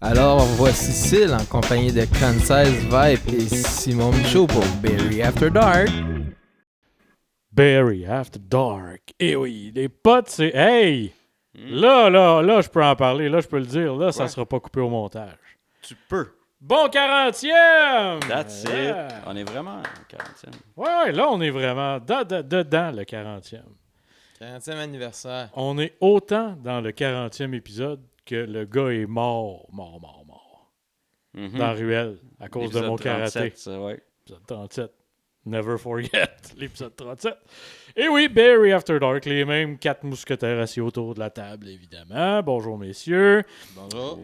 Alors, voici Syl en compagnie de Concise Vibe et Simon Michaud pour Berry After Dark. Berry After Dark. Eh oui, les potes, c'est... Hey! Là, je peux en parler. Là, je peux le dire. Là, ça sera pas coupé au montage. Tu peux. Bon 40e! That's Yeah. it. On est vraiment au 40e. Ouais, là, on est vraiment dedans le 40e. 40e anniversaire. On est autant dans le 40e épisode que le gars est mort. Dans la ruelle, à cause de L'épisode mon 37, karaté. ça, ouais. Épisode 37. Never forget, l'épisode 37. Et oui, Berry After Dark, les mêmes 4 mousquetaires assis autour de la table, évidemment. Bonjour, messieurs. Bonjour.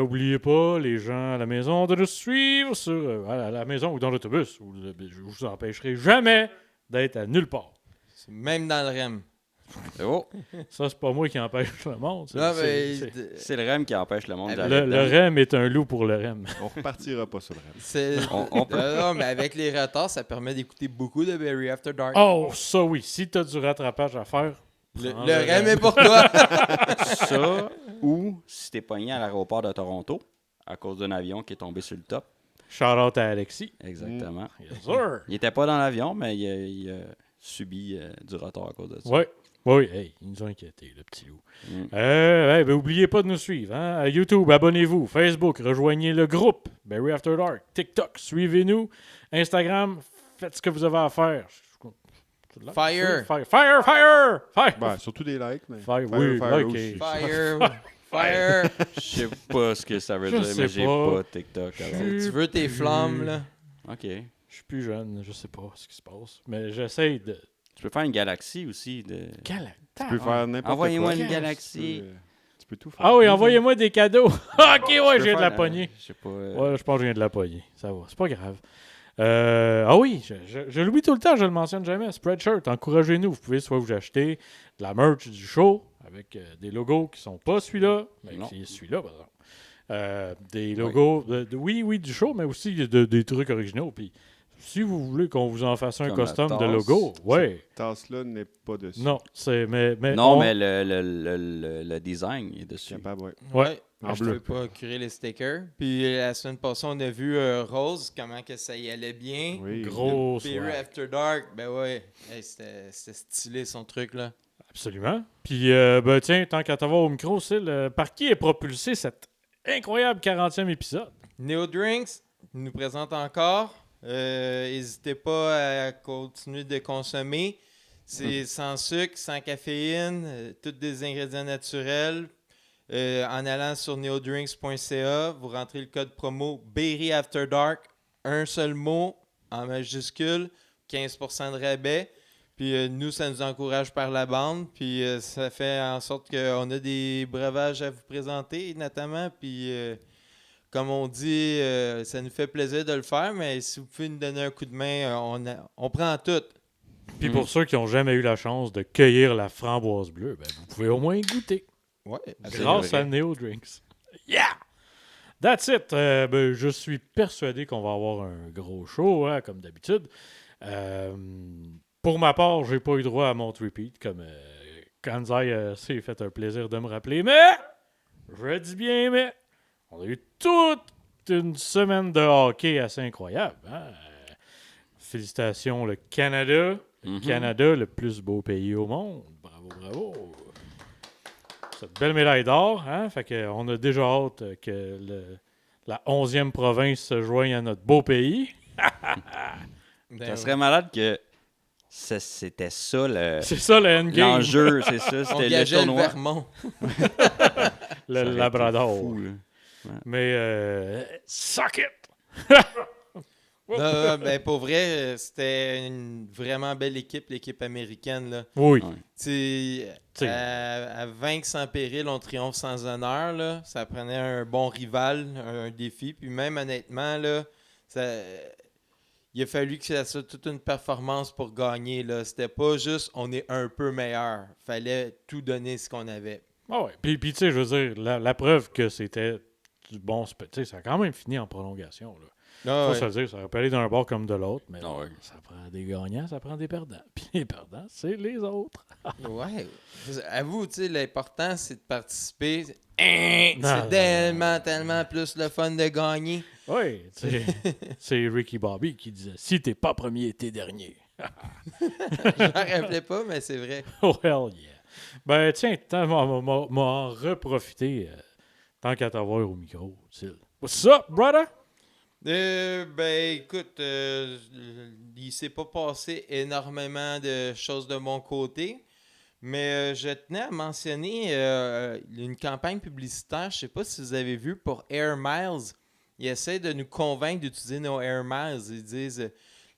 Oubliez pas, les gens à la maison, de nous suivre sur à la maison ou dans l'autobus. Je vous empêcherai jamais d'être à nulle part. C'est même dans le REM. Oh, Ça, c'est pas moi qui empêche le monde. Là, c'est le REM qui empêche le monde Le- d'aller Le dedans. REM est un loup pour le REM. On repartira pas sur le rêve. c'est... On peut. Non, mais avec les retards, ça permet d'écouter beaucoup de Berry After Dark. Oh, ça oui, si t'as du rattrapage à faire, Le prends REM est pour toi. Ça, ou si t'es pogné à l'aéroport de Toronto à cause d'un avion qui est tombé sur le top. shout out à Alexis. Exactement. Yes, sir. Il était pas dans l'avion, mais il a subi du retard à cause de ça. Oui, hey, ils nous ont inquiétés, le petit loup. Mm. Oubliez pas de nous suivre. Hein? À YouTube, abonnez-vous. Facebook, rejoignez le groupe. Berry After Dark. TikTok, suivez-nous. Instagram, faites ce que vous avez à faire. Fire. Fire. Ben, surtout des likes, mais. Fire, oui, like aussi. et- Fire. Je sais pas ce que ça veut Je dire, sais mais j'ai pas. pas TikTok. Alors. Tu veux tes flammes, là? OK. Je suis plus jeune, je sais pas ce qui se passe. Mais j'essaye de... Tu peux faire une galaxie aussi. Tu peux faire n'importe Envoyez-moi quoi. une galaxie. Tu peux tout faire. Ah oui, envoyez-moi des cadeaux. Ok, ouais, Tu je peux viens de faire la pogner. Je sais pas. Ouais, je pense que je viens de la pogner. Ça va, c'est pas grave. Ah oui, je l'oublie tout le temps, je le mentionne jamais. Spreadshirt, encouragez-nous. Vous pouvez soit vous acheter de la merch du show avec des logos qui sont pas celui-là, mais Non. qui est celui-là, par exemple. Des logos, oui, du show, mais aussi des trucs originaux. Puis si vous voulez qu'on vous en fasse un Comme la custom de tasse. logo, ouais. Cette tasse-là n'est pas dessus. Non, c'est mais Non, mais le design est dessus. Capable, ouais. ouais. En Je bleu. peux pas curer les stickers. Puis la semaine passée, on a vu Rose, comment que ça y allait bien. Oui. Gros Berry swag. After Dark, ben ouais. Hey, c'était stylé son truc, là. Absolument. Puis, tiens, tant qu'à t'avoir au micro, par qui est propulsé cet incroyable 40e épisode? Neo Drinks nous présente encore. N'hésitez pas à continuer de consommer. C'est sans sucre, sans caféine, tous des ingrédients naturels. En allant sur neodrinks.ca, vous rentrez le code promo Berry After Dark, un seul mot en majuscule, 15% de rabais. Puis nous, ça nous encourage par la bande. Puis ça fait en sorte qu'on a des breuvages à vous présenter, notamment. Puis comme on dit, ça nous fait plaisir de le faire. Mais si vous pouvez nous donner un coup de main, on prend tout. Puis pour ceux qui n'ont jamais eu la chance de cueillir la framboise bleue, ben, vous pouvez au moins y goûter. Ouais, Grâce à Neo Drinks. Yeah! That's it. Je suis persuadé qu'on va avoir un gros show, hein, comme d'habitude. Pour ma part, j'ai pas eu droit à mon repeat, comme Kanzai s'est fait un plaisir de me rappeler. Mais, je dis bien, mais, on a eu toute une semaine de hockey assez incroyable. Hein? Félicitations, le Canada. Le Canada, le plus beau pays au monde. Bravo. Cette belle médaille d'or, hein? Fait qu'on a déjà hâte que la 11e province se joigne à notre beau pays. Ça serait malade que c'était ça C'est ça le endgame. l'enjeu, c'est ça. On C'était le gageait le tournoi. Vermont. Le Ça aurait été Labrador. fou, là. Mais suck it! Non, ben pour vrai, c'était une vraiment belle équipe, l'équipe américaine. Là. Oui. Ouais. T'sais. À vaincre sans péril, on triomphe sans honneur. Là. Ça prenait un bon rival, un défi. Puis même honnêtement, là, il a fallu que ça soit toute une performance pour gagner. Là. C'était pas juste on est un peu meilleur. Fallait tout donner ce qu'on avait. Ah ouais. Puis tu sais, je veux dire, la preuve que c'était du bon spectacle, tu sais, ça a quand même fini en prolongation. Là. Ah, Faut ouais. se le dire, ça aurait pu aller d'un bord comme de l'autre, mais Ah ouais. ça prend des gagnants, ça prend des perdants. Puis les perdants, c'est les autres. Ouais. À vous, tu sais, l'important, c'est de participer C'est tellement plus le fun de gagner. Oui, c'est Ricky Bobby qui disait « Si t'es pas premier, t'es dernier. » Je m'en rappelais pas, mais c'est vrai. Oh, hell yeah. Ben, tiens, m'en reprofiter tant qu'à t'avoir au micro. What's up, brother? Ben, écoute, il s'est pas passé énormément de choses de mon côté, mais je tenais à mentionner une campagne publicitaire, je sais pas si vous avez vu, pour Air Miles. Ils essaient de nous convaincre d'utiliser nos Air Miles. Ils disent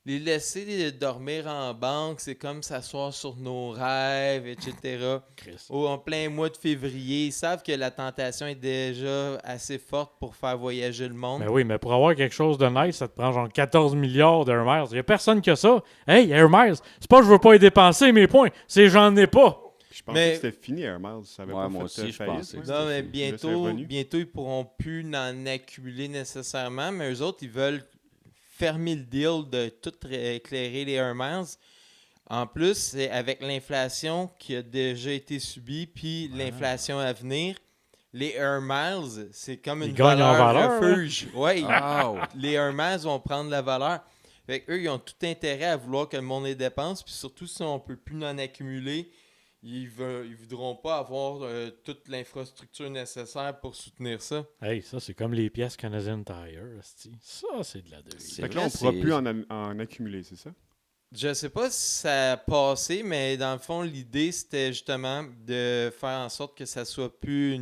les laisser dormir en banque, c'est comme s'asseoir sur nos rêves, etc. En plein mois de février, ils savent que la tentation est déjà assez forte pour faire voyager le monde. Ben oui, mais pour avoir quelque chose de nice, ça te prend genre 14 milliards d'Air Miles. Il n'y a personne qui a ça. Hey, Air Miles, c'est pas que je veux pas y dépenser mes points, c'est j'en ai pas. Je pensais que c'était fini, Air Miles. Ça avait pas moi fait aussi, je faillite, pensais. ouais. Non, mais Je sais revenu. bientôt, ils pourront plus en accumuler nécessairement, mais eux autres, ils veulent fermer le deal de tout éclairer les Air Miles. En plus, c'est avec l'inflation qui a déjà été subie, puis l'inflation à venir, les Air Miles, c'est comme une gagnent en valeur, refuge. Ouais, Wow. les Air Miles vont prendre la valeur. Fait qu'eux, ils ont tout intérêt à vouloir que le monde les dépense, puis surtout si on ne peut plus en accumuler, ils voudront pas avoir toute l'infrastructure nécessaire pour soutenir ça. Hey, ça, c'est comme les pièces Canadian Tire. esti. Ça, c'est de la devise. C'est Fait que là, on vrai, ne pourra c'est- plus en accumuler, c'est ça? Je sais pas si ça a passé, mais dans le fond, l'idée, c'était justement de faire en sorte que ça soit plus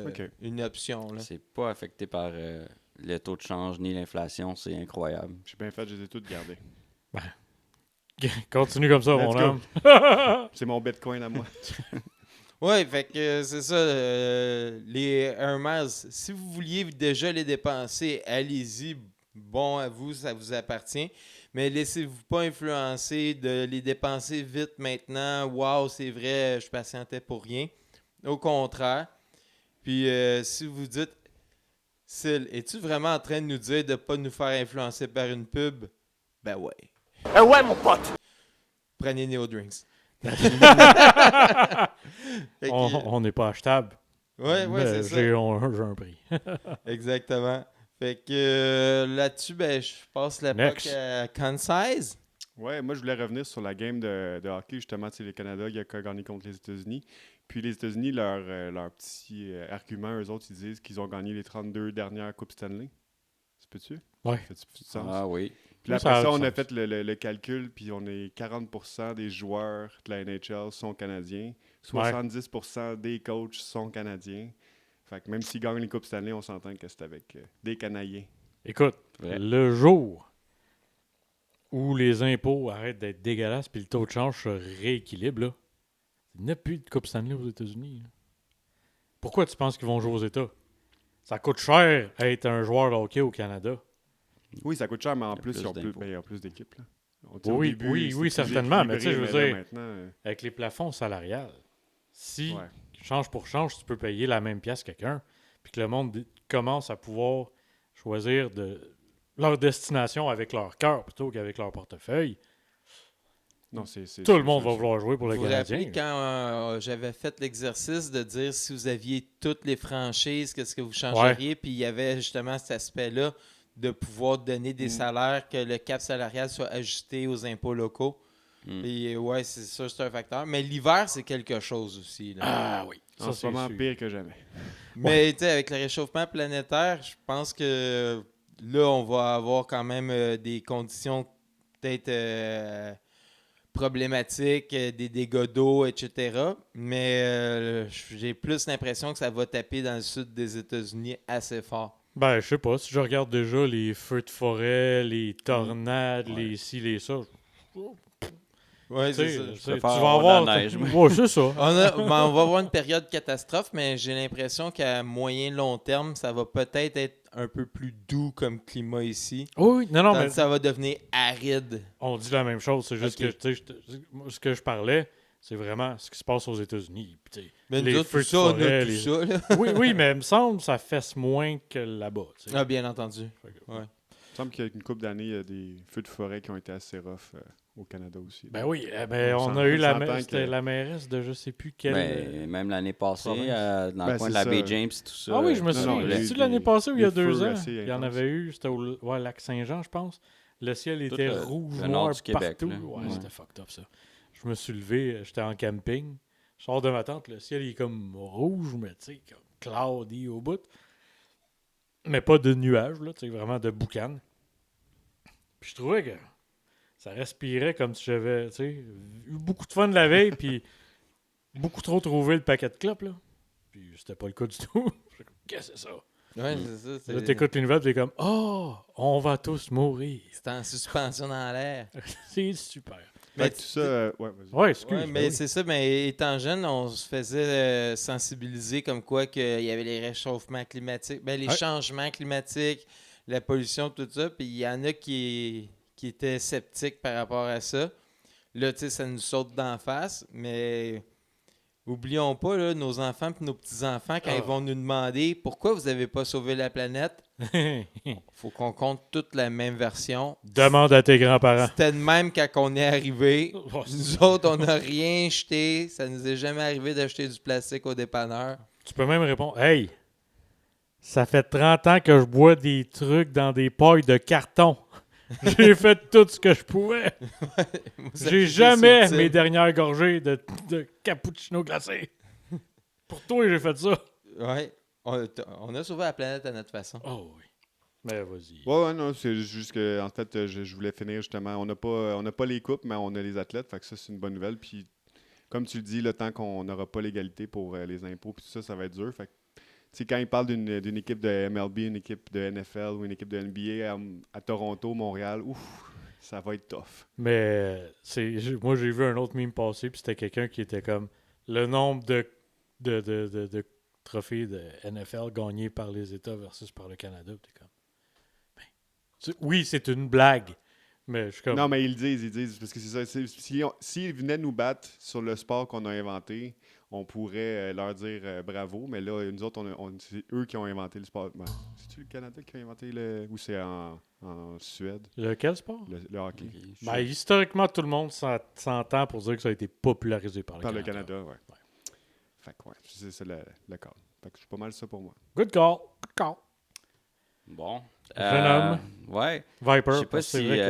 Ok. une option. Là. C'est pas affecté par le taux de change ni l'inflation. C'est incroyable. J'ai bien fait, je les ai toutes gardées. Continue comme ça, Let's mon go. homme. C'est mon Bitcoin à moi. Ouais, fait que c'est ça. Les Air Miles, si vous vouliez déjà les dépenser, allez-y. Bon à vous, ça vous appartient. Mais laissez-vous pas influencer de les dépenser vite maintenant. Waouh, c'est vrai, je patientais pour rien. Au contraire. Puis si vous dites, Syl, es-tu vraiment en train de nous dire de pas nous faire influencer par une pub? Ben ouais. Ouais, mon pote! Prenez Neo Drinks. Fait que, On n'est pas achetable. ouais, mais c'est ça. j'ai un prix. Exactement. Fait que là-dessus, ben, je passe la Next. POC à Concise. Ouais, moi, je voulais revenir sur la game de hockey, justement. C'est le Canada qui a gagné contre les États-Unis. Puis les États-Unis, leur petit argument, eux autres, ils disent qu'ils ont gagné les 32 dernières Coupes Stanley. Ça peut-tu? Ouais. Fait-tu plus de sens? Ah oui. Puis là, Ça après a ça, du on a sens. fait le calcul, puis on est 40% des joueurs de la NHL sont canadiens, 70% des coachs sont canadiens. Fait que même s'ils gagnent les Coupes Stanley, on s'entend que c'est avec des Canadiens. Écoute, Vrai. le jour où les impôts arrêtent d'être dégueulasses puis le taux de change se rééquilibre, là, il n'y a plus de Coupe Stanley aux États-Unis. Là. Pourquoi tu penses qu'ils vont jouer aux États? Ça coûte cher être un joueur de hockey au Canada. Oui, ça coûte cher, mais en Il y a plus, plus ils ont plus, d'impôts. ben, ils ont plus d'équipes. Là. Oui, oui, certainement, mais tu sais, je veux là, dire- maintenant, Avec les plafonds salariales, si ouais. change pour change, tu peux payer la même pièce que quelqu'un, puis que le monde commence à pouvoir choisir leur destination avec leur cœur plutôt qu'avec leur portefeuille, Non, c'est tout le monde va vouloir jouer pour le Vous vous Canadien. rappelez quand j'avais fait l'exercice de dire si vous aviez toutes les franchises, qu'est-ce que vous changeriez? Puis il y avait justement cet aspect-là de pouvoir donner des salaires, que le cap salarial soit ajusté aux impôts locaux. Mm. Et ouais, c'est ça, c'est un facteur. Mais l'hiver, c'est quelque chose aussi. Là. Ah oui, en ça ce c'est moment sûr. pire que jamais. Mais tu sais, avec le réchauffement planétaire, je pense que là, on va avoir quand même des conditions peut-être problématiques, des dégâts d'eau, etc. Mais j'ai plus l'impression que ça va taper dans le sud des États-Unis assez fort. Ben, je sais pas, si je regarde déjà les feux de forêt, les tornades, les ci, les ça, Oui, tu sais, c'est ça. tu sais, tu préfère vas avoir avoir... de la neige, moi. Ouais, c'est ça. On va avoir une période catastrophe, mais j'ai l'impression qu'à moyen long terme, ça va peut-être être un peu plus doux comme climat ici. Oui, non, Tandis mais que ça va devenir aride. on dit la même chose. C'est juste Ok. que, tu sais, moi, ce que je parlais, c'est vraiment ce qui se passe aux États-Unis. Puis, tu sais, Mais les nous autres, feux tout de ça, on a forêt, tout les- ça. Là. oui, mais il me semble que ça fesse moins que là-bas. Tu sais. Ah, bien entendu. Fait que- Ouais. me semble qu'il y a une couple d'années, il y a des feux de forêt qui ont été assez rough au Canada aussi. Ben oui, On on a eu s'entend c'était que- la mairesse de je sais plus quelle... Ben, même l'année passée, province. dans le Ben, coin de c'est la baie ça. James et tout ça. Ah oui, je me Non, non, souviens. il y a eu C'est-tu l'année passée ou il y a des 2 feux ans? assez Il y en intenses. avait eu, c'était au lac Saint-Jean, je pense. Le ciel Tout était le rouge, nord noir du Québec, partout. là. Ouais, Ouais. c'était fucked up, ça. Je me suis levé, j'étais en camping. Je sors de ma tente, le ciel il est comme rouge, mais tu sais, comme cloudy au bout. Mais pas de nuages, là, tu sais, vraiment de boucan. Puis je trouvais que ça respirait comme si j'avais, tu sais, eu beaucoup de fun la veille, puis beaucoup trop trouvé le paquet de clopes, là. Puis c'était pas le cas du tout. J'étais comme, qu'est-ce que c'est ça? Ouais, c'est ça. Là, t'écoutes les nouvelles, t'es comme, oh, on va tous mourir. C'est en suspension dans l'air. C'est super. Mais Fait que tout ça, ouais, vas-y. Ouais, excuse. Ouais, ben mais oui. c'est ça, mais étant jeune, on se faisait sensibiliser comme quoi qu'il y avait les réchauffements climatiques, ben, les Ouais. changements climatiques, la pollution, tout ça. Puis il y en a qui étaient sceptiques par rapport à ça. Là, tu sais, ça nous saute d'en face, mais oublions pas, là, nos enfants et nos petits-enfants, quand Ah. ils vont nous demander pourquoi vous n'avez pas sauvé la planète, faut qu'on compte toute la même version. Demande à tes grands-parents. C'était de même quand on est arrivé. Oh, Nous autres, on n'a rien jeté. Ça nous est jamais arrivé d'acheter du plastique au dépanneur. Tu peux même répondre, hey, ça fait 30 ans que je bois des trucs dans des pailles de carton. J'ai fait tout ce que je pouvais. J'ai jamais mes dernières gorgées de cappuccino glacé. Pour toi, j'ai fait ça. Ouais. On a sauvé la planète à notre façon. Oh oui. Mais vas-y. Ouais, non, c'est juste que, en fait, je voulais finir justement. On n'a pas les coupes, mais on a les athlètes. Fait que ça, c'est une bonne nouvelle. Puis, comme tu le dis, le temps qu'on n'aura pas l'égalité pour les impôts, puis tout ça, ça va être dur. Fait que, tu sais, quand ils parlent d'une équipe de MLB, une équipe de NFL ou une équipe de NBA à Toronto, Montréal, ouf, ça va être tough. Mais moi, j'ai vu un autre meme passer, puis c'était quelqu'un qui était comme le nombre de trophées de NFL gagnés par les États versus par le Canada. T'es comme, oui, c'est une blague, mais je suis comme... Non, mais ils disent, parce que c'est ça. S'ils venaient nous battre sur le sport qu'on a inventé, on pourrait leur dire bravo, mais là, nous autres, c'est eux qui ont inventé le sport. Ben, c'est-tu le Canada qui a inventé ou c'est en Suède, Lequel sport? le hockey? Ben, historiquement, tout le monde s'entend pour dire que ça a été popularisé par le Par le Canada. Canada, ouais. Fait que, ouais, c'est le cas. Fait que c'est pas mal ça pour moi. Good call. Good call. Bon. Jeune homme. Ouais. Viper. Je sais pas parce que c'est si, vrai que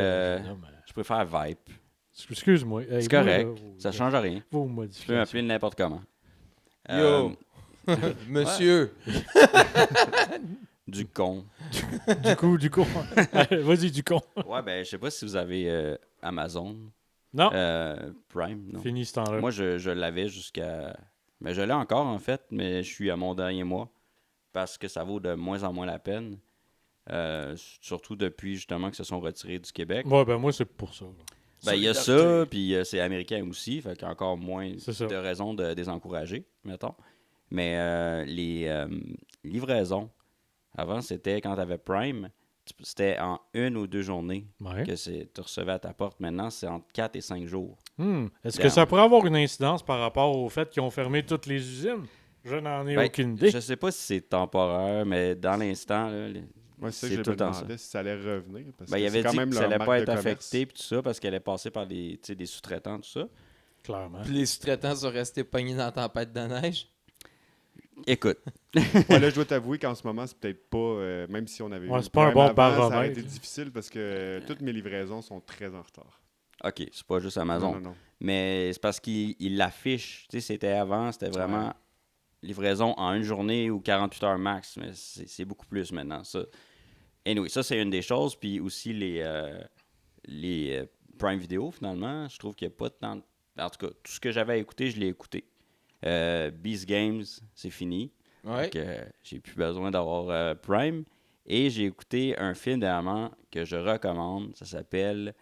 jeune homme, Je préfère Vipe. excuse-moi. Hey, C'est moi, correct. là, Ça change rien. Vos Tu peux modifications. m'appeler n'importe comment. Yo! Monsieur! Du con. Du coup. Vas-y, du con. Ouais, ben, je sais pas si vous avez Amazon Non. Prime. Non. Fini ce temps-là. Moi, je l'avais jusqu'à. Mais je l'ai encore, en fait, mais je suis à mon dernier mois parce que ça vaut de moins en moins la peine. Surtout depuis, justement, qu'ils se sont retirés du Québec. Ouais, ben moi, c'est pour ça. Ben, il y a ça, puis c'est américain aussi, fait qu'il y a encore moins C'est ça. de raisons de désencourager, mettons. Mais les livraisons, avant, c'était quand tu avais Prime, c'était en 1 ou 2 journées Ouais. que tu recevais à ta porte. Maintenant, c'est entre 4 et 5 jours. Est-ce que ça pourrait avoir une incidence par rapport au fait qu'ils ont fermé toutes les usines? Je n'en ai Ben, aucune idée. Je sais pas si c'est temporaire, mais dans l'instant, là, Ouais, c'est ça c'est que je tout me le temps demandais si ça allait revenir. Parce ben, que il avait c'est quand dit même que ça leur allait marque pas de être commerce. affecté puis tout ça parce qu'elle est passée par des sous-traitants, tout ça. Clairement. Puis les sous-traitants sont restés pognés dans la tempête de neige. Écoute, Ouais, là, je dois t'avouer qu'en ce moment, c'est peut-être pas, même si on avait Ouais, eu c'est pas un Prime bon avant, ça baromètre. aurait été difficile parce que toutes mes livraisons sont très en retard. OK, c'est pas juste Amazon. Non. Mais c'est parce qu'il l'affiche. Tu sais, c'était avant, c'était vraiment livraison en une journée ou 48 heures max. Mais c'est beaucoup plus maintenant, ça. Anyway, ça, c'est une des choses. Puis aussi, les Prime Video, finalement, je trouve qu'il n'y a pas tant de... En tout cas, tout ce que j'avais à écouter, je l'ai écouté. Beast Games, c'est fini. Ouais. Donc, j'ai plus besoin d'avoir Prime. Et j'ai écouté un film dernièrement que je recommande. Ça s'appelle,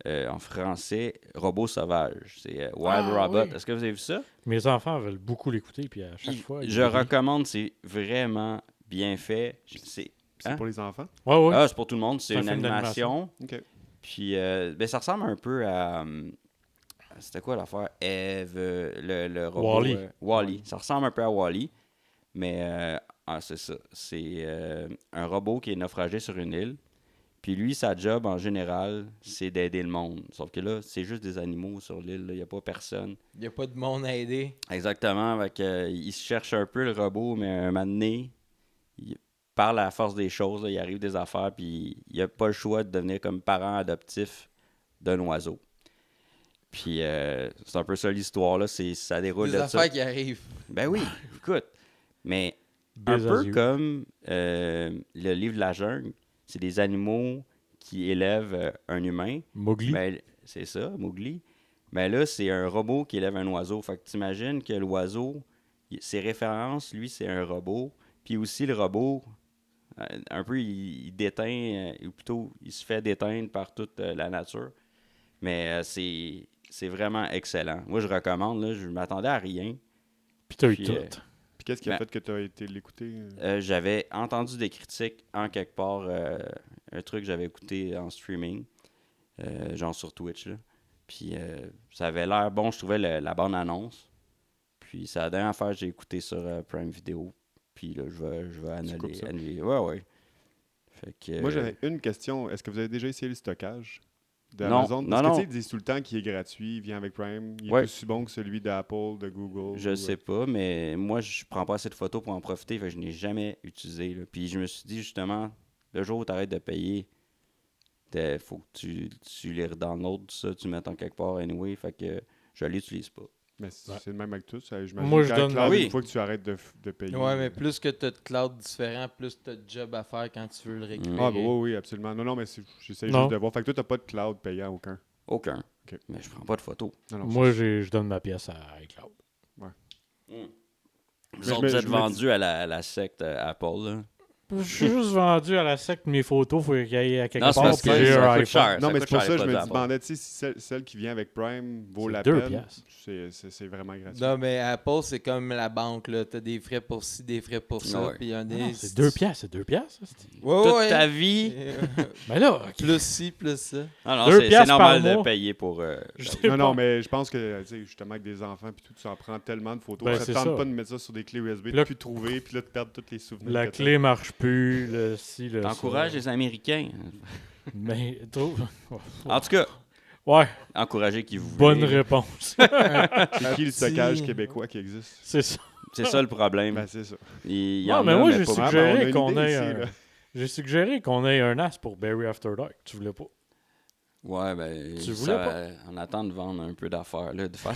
en français, Robot Sauvage. C'est Wild Ah, Robot. oui. Est-ce que vous avez vu ça? Mes enfants veulent beaucoup l'écouter, puis à chaque fois... Je recommande, c'est vraiment bien fait. C'est Hein? pour les enfants? Ouais. Ah, c'est pour tout le monde. C'est C'est un une film animation. OK. Puis, ben, ça ressemble un peu à... c'était quoi l'affaire? Eve, le robot... Wall-E. Wall-E. Ça ressemble un peu à Wall-E. Mais, c'est ça. C'est un robot qui est naufragé sur une île. Puis lui, sa job, en général, c'est d'aider le monde. Sauf que là, c'est juste des animaux sur l'île. Il n'y a pas personne. Il n'y a pas de monde à aider. Exactement. Il se cherche un peu, le robot, mais un moment donné, par la force des choses, là, il arrive des affaires, puis il n'a pas le choix de devenir comme parent adoptif d'un oiseau. Puis c'est un peu ça l'histoire, là. Ça déroule Des de affaires ça. qui arrivent. Ben oui, écoute. Mais un Biz as peu you. comme le livre de la jungle, c'est des animaux qui élèvent un humain. Mowgli. Ben, c'est ça, Mowgli. Mais là, c'est un robot qui élève un oiseau. Fait que t'imagines que l'oiseau, ses références, lui, c'est un robot. Puis aussi, le robot, un peu, il déteint, ou plutôt, il se fait déteindre par toute la nature. Mais c'est vraiment excellent. Moi, je recommande. Là, je m'attendais à rien. Puis t'as eu Puis, tout. Puis qu'est-ce qui a Ben- fait que tu as été l'écouter? J'avais entendu des critiques en quelque part, un truc que j'avais écouté en streaming, genre sur Twitch. Là. Puis ça avait l'air bon, je trouvais la bande-annonce. Puis c'est la dernière affaire que j'ai écouté sur Prime Video. Puis là, je vais Tu coupes ça? annuler. Ouais. Fait que, Moi, j'avais une question. Est-ce que vous avez déjà essayé le stockage Non, d'Amazon? non, Parce que non. tu sais, ils disent tout le temps qu'il est gratuit, il vient avec Prime. Il est Ouais. aussi bon que celui d'Apple, de Google. Je sais pas, mais moi, je prends pas assez de photos pour en profiter. Fait que je n'ai jamais utilisé. Là. Puis je me suis dit, justement, le jour où tu arrêtes de payer, faut que tu les redownloads, ça, tu mets en quelque part anyway. Fait que je l'utilise pas. Mais c'est Ouais. c'est le même avec tous. J'imagine Moi, je qu'avec donne- Cloud, Oui. une fois que tu arrêtes de payer. Ouais, mais plus que tu as de cloud différents, plus tu as de job à faire quand tu veux le récupérer. Ah, bah oui, absolument. Non, mais j'essaie Non. juste de voir. Fait que toi, t'as pas de cloud payant aucun. Aucun. Ok. Mais je prends pas de photos. Non, Moi, c'est- je donne ma pièce à iCloud. Vous autres, me- vous êtes je me vendus à la secte Apple, là. Je suis juste vendu à la secte mes photos, faut qu'il y ait à quelque Non, c'est part, parce puis que j'ai ça un coûte iPhone. cher. Non, mais coûte c'est pour cher, ça les que je me produits demandais, tu sais, si celle qui vient avec Prime vaut C'est la 2 peine. piastres. C'est vraiment gratuit. Non, mais Apple, c'est comme la banque. Tu as des frais pour ci, des frais pour ça. Ouais. Puis il y en a Non, des- c'est 2 piastres, c'est 2 piastres. ça, c'est- Ouais, Toute ouais. ta vie. Mais là, ok. Plus ci, plus ça. Ah non, 2 c'est piastres normal par de mois. payer pour... Je sais Non, pas. non, mais je pense que, tu sais, justement, avec des enfants, puis tout, tu en prends tellement de photos. Ben, ça c'est te tente ça. pas de mettre ça sur des clés USB, de Là- plus trouver, puis là, de perdre tous les souvenirs. La que t'as. clé marche plus, le ci, le ça. T'encourages les Américains. Mais trop. En tout cas, Ouais, encouragez qui vous bonne voulez. réponse. C'est qui le stockage petit- québécois qui existe? C'est ça. C'est ça le problème. Ben, c'est ça. Il y Non, en mais a, moi, mais j'ai pas Ah, beaucoup. ben, on a suggéré une qu'on idée ait ici, un... là. J'ai suggéré qu'on ait un as pour Barry After Dark. Tu voulais pas? Ouais, ben... Tu voulais pas? On attend de vendre un peu d'affaires, là, de faire...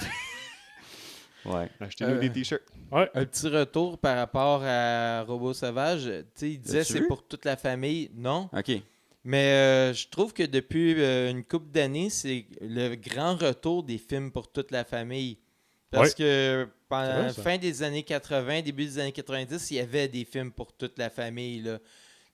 ouais. Achetez-nous des t-shirts. Ouais. Un petit retour par rapport à Robot Sauvage. Tu sais, il disait L'as-tu c'est vu? pour toute la famille. Non. OK. Mais je trouve que depuis une couple d'années, c'est le grand retour des films pour toute la famille. Parce que pendant C'est vrai, la ça. fin des années 80, début des années 90, il y avait des films pour toute la famille. Là.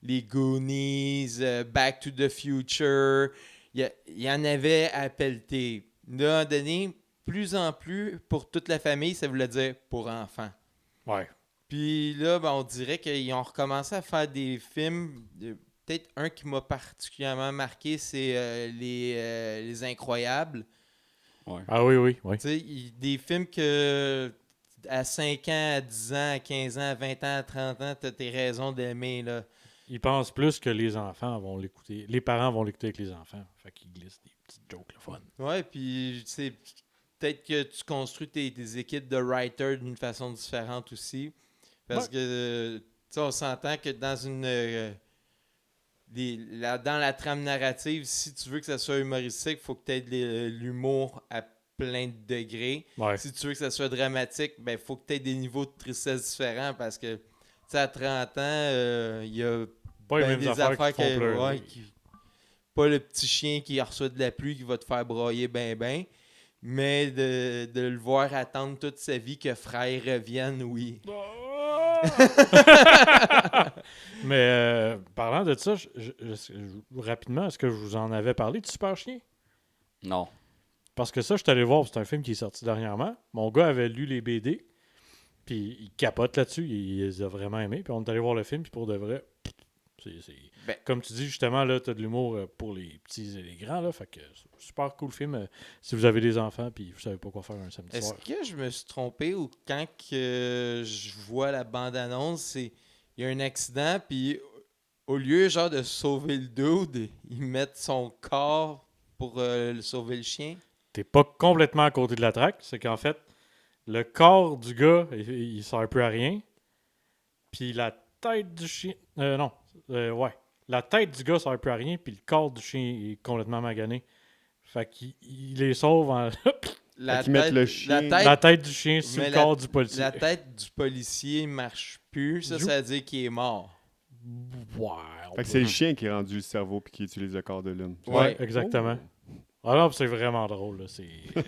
Les Goonies, Back to the Future. Il y en avait à pelleter. Là, à un donné, plus en plus, pour toute la famille, ça voulait dire pour enfants. Ouais. Puis là, ben, on dirait qu'ils ont recommencé à faire des films. Peut-être un qui m'a particulièrement marqué, c'est les Incroyables. Ah oui, oui, oui. Tu sais, des films que à 5 ans, à 10 ans, à 15 ans, à 20 ans, à 30 ans, tu as tes raisons d'aimer. Là. Ils pensent plus que les enfants vont l'écouter. Les parents vont l'écouter avec les enfants. Fait qu'ils glissent des petites jokes le fun. Ouais, puis tu sais, peut-être que tu construis tes équipes de writers d'une façon différente aussi. Parce que, tu sais, on s'entend que dans dans la trame narrative, si tu veux que ça soit humoristique, il faut que tu aies l'humour à plein de degrés. Ouais. Si tu veux que ça soit dramatique, ben faut que tu aies des niveaux de tristesse différents parce que, tu sais, à 30 ans, il y a Pas les ben mêmes des affaires affaires qui font que- pleurer. ouais, pas le petit chien qui reçoit de la pluie qui va te faire broyer ben, mais de le voir attendre toute sa vie que frère revienne, oui. Mais parlant de ça, rapidement, est-ce que je vous en avais parlé de Super Chien? Non. Parce que ça, je suis allé voir, c'est un film qui est sorti dernièrement. Mon gars avait lu les BD, puis il capote là-dessus, il les a vraiment aimés. Puis on est allé voir le film, puis pour de vrai, Ben- comme tu dis justement, là, t'as de l'humour pour les petits et les grands, là, fait que super cool film. Si vous avez des enfants, puis vous savez pas quoi faire un samedi Est-ce soir. que je me suis trompé ou quand que je vois la bande-annonce, il y a un accident, puis au lieu genre de sauver le dude, ils mettent son corps pour sauver le chien. T'es pas complètement à côté de la traque. C'est qu'en fait, le corps du gars, il sert plus à rien. Puis la tête du chien... non. Ouais. La tête du gars sert plus à rien, puis le corps du chien est complètement magané. Fait qu'il les sauve en... La qu'ils mettent le chien- la tête du chien sur mais le corps du policier. La tête du policier marche plus. Ça veut dire qu'il est mort. Ouais. Fait que c'est le chien qui est rendu le cerveau puis qui utilise le corps de l'homme. Ouais, exactement. Ah non, c'est vraiment drôle. Là.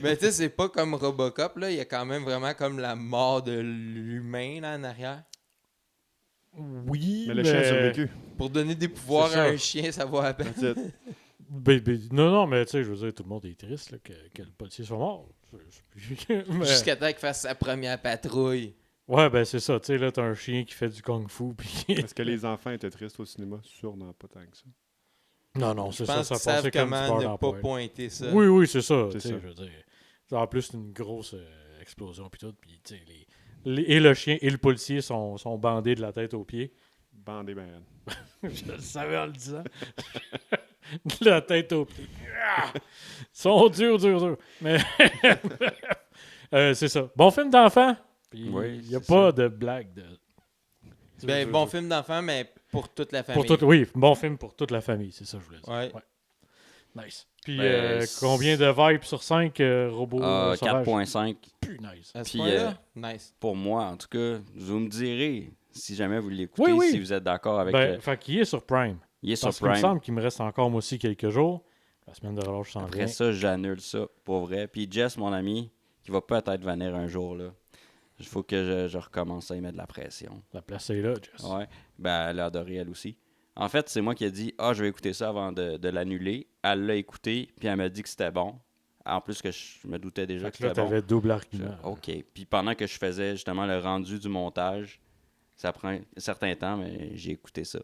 Mais tu sais, c'est pas comme Robocop, là. Il y a quand même vraiment comme la mort de l'humain, là, en arrière. Oui, Mais le chien a survécu. Pour donner des pouvoirs C'est à ça. un chien, ça vaut à peine. That's it. Non, mais tu sais, je veux dire, tout le monde est triste là, que le policier soit mort. Mais- Jusqu'à temps qu'il fasse sa première patrouille. Ouais, ben c'est ça. Tu sais, là, t'as un chien qui fait du kung-fu. Puis... Est-ce que les enfants étaient tristes au cinéma? Sûrement pas tant que ça. non, Je c'est ça. pense Ça qu'ils savent passait comme du comment beurre ne dans le pas poêle. pointer ça. Oui, c'est ça. C'est tu sais, ça. je veux dire. En plus, c'est une grosse explosion. Puis tout. Puis, tu sais, et le chien et le policier sont bandés de la tête aux pieds. Bandé ben. Je le savais en le disant. De la tête aux pieds. Ah! Ils sont durs. Mais c'est ça. Bon film d'enfant. Puis Oui, il n'y a c'est pas ça. de blague de. Ben, bon film d'enfant, mais pour toute la famille. Oui, bon film pour toute la famille, c'est ça que je voulais dire. Ouais. Nice. Puis Ben, combien de vibes sur 5 robots sauvages? 4.5. Plus nice. À ce Puis, point-là, nice. Pour moi, en tout cas, vous me direz si jamais vous l'écoutez, Oui. si vous êtes d'accord avec... Ben, fait qu'il est sur Prime. il est sur Parce qu'il me Prime. semble qu'il me reste encore, moi aussi, quelques jours. La semaine de relâche s'en Après vient. ça, j'annule ça, pour vrai. Puis Jess, mon ami, qui va peut-être venir un jour, là, il faut que je recommence à y mettre de la pression. La place est là, Jess. Ouais. Ben, elle a adoré, elle aussi. En fait, c'est moi qui ai dit « Ah, je vais écouter ça avant de l'annuler. » Elle l'a écouté, puis elle m'a dit que c'était bon. En plus que je me doutais déjà Fait que que là, c'était bon. t'avais double Je- argument. OK. Puis pendant que je faisais justement le rendu du montage, ça prend un certain temps, mais j'ai écouté ça.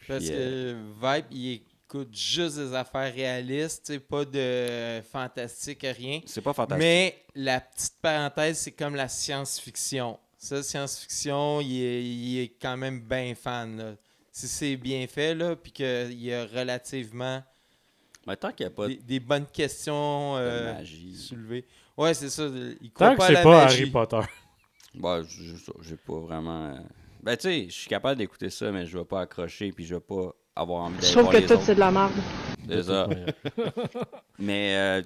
Parce Puis, que Vibe, il écoute juste des affaires réalistes, tu sais, pas de fantastique, rien. c'est pas fantastique. Mais la petite parenthèse, c'est comme la science-fiction. Ça, science-fiction, il est quand même bien fan. Là. Si c'est bien fait, là, puis qu'il y a relativement Mais tant qu'il n'y a pas des bonnes questions de magie. soulevées. Ouais, c'est ça. Il Tant croit que pas à c'est la pas magie. Harry Potter. Bah, j'ai pas vraiment. Ben, tu sais, je suis capable d'écouter ça, mais je vais pas accrocher, puis je vais pas avoir envie Je d'aller trouve voir que les tout, autres. c'est de la merde. C'est ça. Mais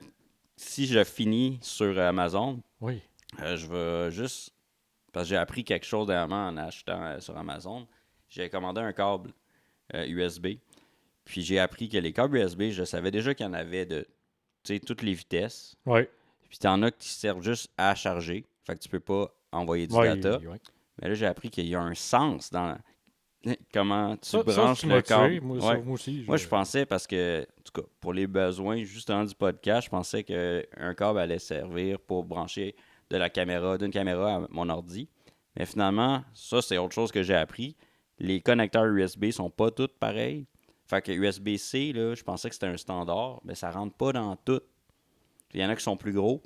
si je finis sur Amazon, Oui. je vais juste. Parce que j'ai appris quelque chose dernièrement en achetant sur Amazon. J'ai commandé un câble USB. Puis j'ai appris que les câbles USB, je savais déjà qu'il y en avait de toutes les vitesses. Oui. Puis il y en a qui servent juste à charger. Fait que tu peux pas envoyer du Ouais, data. ouais. Mais là, j'ai appris qu'il y a un sens dans comment tu Ça, branches tu le m'as câble. tué. Moi, Ouais. moi aussi. Moi, je pensais parce que, en tout cas, pour les besoins justement du podcast, je pensais qu'un câble allait servir pour brancher d'une caméra à mon ordi. Mais finalement, ça, c'est autre chose que j'ai appris. Les connecteurs USB sont pas tous pareils. Fait que USB-C, là, je pensais que c'était un standard, mais ça rentre pas dans tout. Il y en a qui sont plus gros.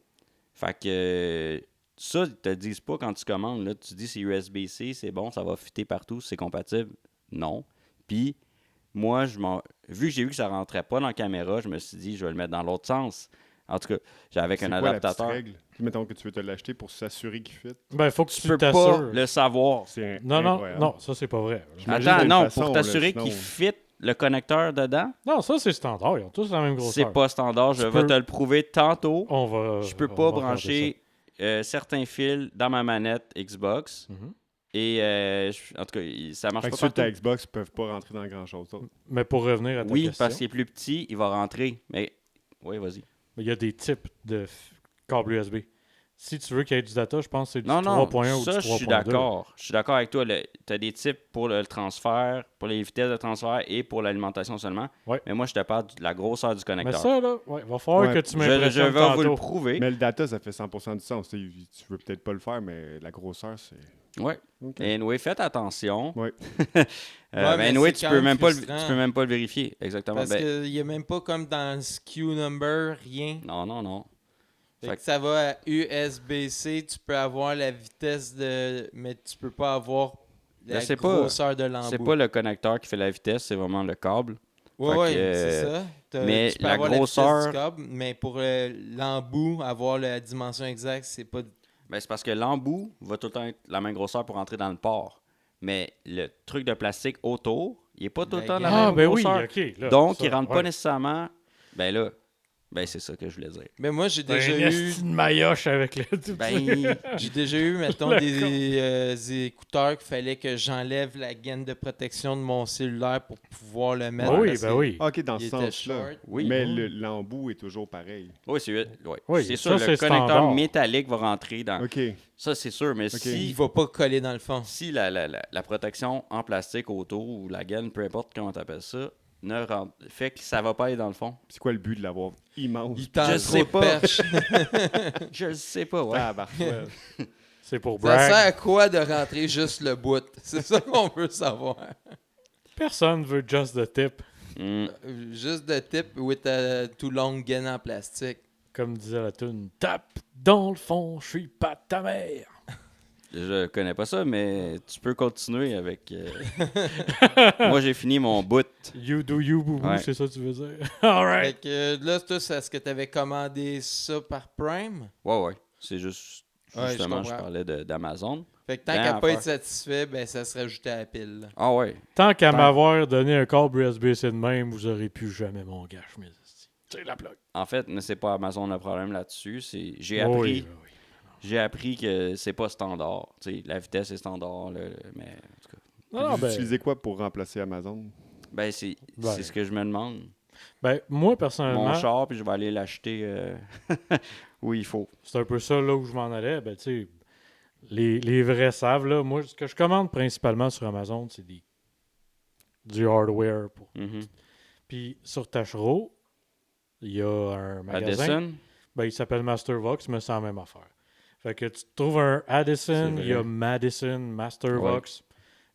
Fait que ça, ils te disent pas quand tu commandes. Là, tu dis c'est USB-C, c'est bon, ça va fitter partout, c'est compatible. Non. Puis, moi, vu que j'ai vu que ça rentrait pas dans la caméra, je me suis dit, je vais le mettre dans l'autre sens. En tout cas, j'ai avec un C'est quoi la petite adaptateur. règle? Mettons que tu veux te l'acheter pour s'assurer qu'il fit. Ben, faut que Tu tu peux pas t'assures. le savoir. C'est Non, incroyable. non, ça, c'est pas vrai. J'imagine Attends, d'une non, façon, pour là, t'assurer sinon- qu'il fit le connecteur dedans, Non, ça, c'est standard. Ils ont tous la même grosseur. c'est pas standard. Je Tu vais peux- te le prouver tantôt. On va. Je peux on pas va regarder brancher certains fils dans ma manette Xbox. ça. Mhm. Et en tout cas, ça marche Fait que pas ceux de ta partout. Xbox peuvent pas rentrer dans grand-chose d'autre. Mais pour revenir à ta Oui, question, parce qu'il est plus petit, il va rentrer. Mais oui, vas-y. il y a des types de câbles USB. Si tu veux qu'il y ait du data, je pense que c'est du Non, non, 3.1 ou du 3.2. ça, je suis d'accord. Je suis d'accord avec toi. Tu as des types pour le transfert, pour les vitesses de transfert et pour l'alimentation seulement. Ouais. Mais moi, je te parle de la grosseur du Mais connecteur. ça, là, ouais, va falloir Ouais, que tu je m'impressionnes vais vous le tantôt. prouver. Mais le data, ça fait 100% du sens. Tu veux peut-être pas le faire, mais la grosseur, c'est... Oui. OK. Et anyway, faites attention. Ouais. Ouais, mais anyway, c'est tu quand peux même même pas frustrant. tu peux même pas le vérifier. Exactement. Parce Ben, qu'il n'y a même pas comme dans le SKU number, rien. non. Fait Fait que ça va à USB-C, tu peux avoir la vitesse de. Mais tu peux pas avoir la c'est pas- grosseur de l'embout. C'est pas le connecteur qui fait la vitesse, c'est vraiment le câble. Ouais, Fait ouais, que, c'est ça. mais Tu peux la avoir vitesse grosseur- du câble, mais pour l'embout, avoir la dimension exacte, c'est pas... Ben, c'est parce que l'embout va tout le temps être la même grosseur pour entrer dans le port. Mais le truc de plastique autour, il n'est pas tout le La temps la gaine. même Ah, ben oui, grosseur. ok. Là, Donc, ça, il ne rentre ouais. pas nécessairement. Ben là, c'est ça que je voulais dire. Mais moi, j'ai C'est déjà un eu... esti de maillotche avec le tout Ben, J'ai déjà eu, mettons, des écouteurs qu'il fallait que j'enlève la gaine de protection de mon cellulaire pour pouvoir le mettre. oui, parce ben que oui. OK, dans il ce était sens-là. short. oui. Mais oui. l'embout est toujours pareil. Oui, c'est Oui, c'est ça, sûr. c'est Le connecteur standard. métallique va rentrer dans. OK. Ça, c'est sûr. Mais Ok. Il si, va pas coller dans le fond. si la protection en plastique autour ou la gaine, peu importe comment tu appelles ça, ne rentre, fait que ça va pas aller dans le fond. C'est quoi le but de l'avoir immense? Il tente Je trop sais de pas. perches. Je le sais pas, ouais. Tabarouette. C'est pour Ça sert brag. à quoi de rentrer juste le bout? C'est ça qu'on veut savoir. Personne veut just the tip. Hmm. Juste de type with a too long gaine en plastique. Comme disait la tune, tape dans le fond, je suis pas ta mère. Je connais pas ça, mais tu peux continuer avec. Moi, j'ai fini mon bout. You do you, boubou, Ouais. c'est ça que tu veux dire? Alright. Fait que là, toi, est-ce que tu avais commandé ça par Prime? Ouais. C'est juste. Ouais, Justement, je je comprends. parlais d'Amazon. Fait que tant Bien qu'à à pas faire. être satisfait, ben ça serait ajouté à la pile. là. Ah ouais. Tant qu'à Ouais. m'avoir donné un câble USB-C de même, vous aurez plus jamais mon gâche, mes estis. C'est la blague. En fait, c'est pas Amazon le problème là-dessus. J'ai Oh appris. oui, oui, oui. J'ai appris que c'est pas standard. Tu sais, la vitesse est standard, mais en tout cas. Ah, Vous ben, utilisez quoi pour remplacer Amazon? C'est Ben. ce que je me demande. ben, moi, personnellement, Mon char, puis je vais aller l'acheter où il faut. c'est un peu ça là où je m'en allais. Ben, tu sais, les vrais savent, là. Moi, ce que je commande principalement sur Amazon, c'est du hardware. Mhm. Puis sur Tachereau, il y a un magasin. Addison? Ben, il s'appelle Mastervox, mais c'est la même affaire. Fait que tu trouves un Addison, C'est il y a vrai. Madison, Mastervox.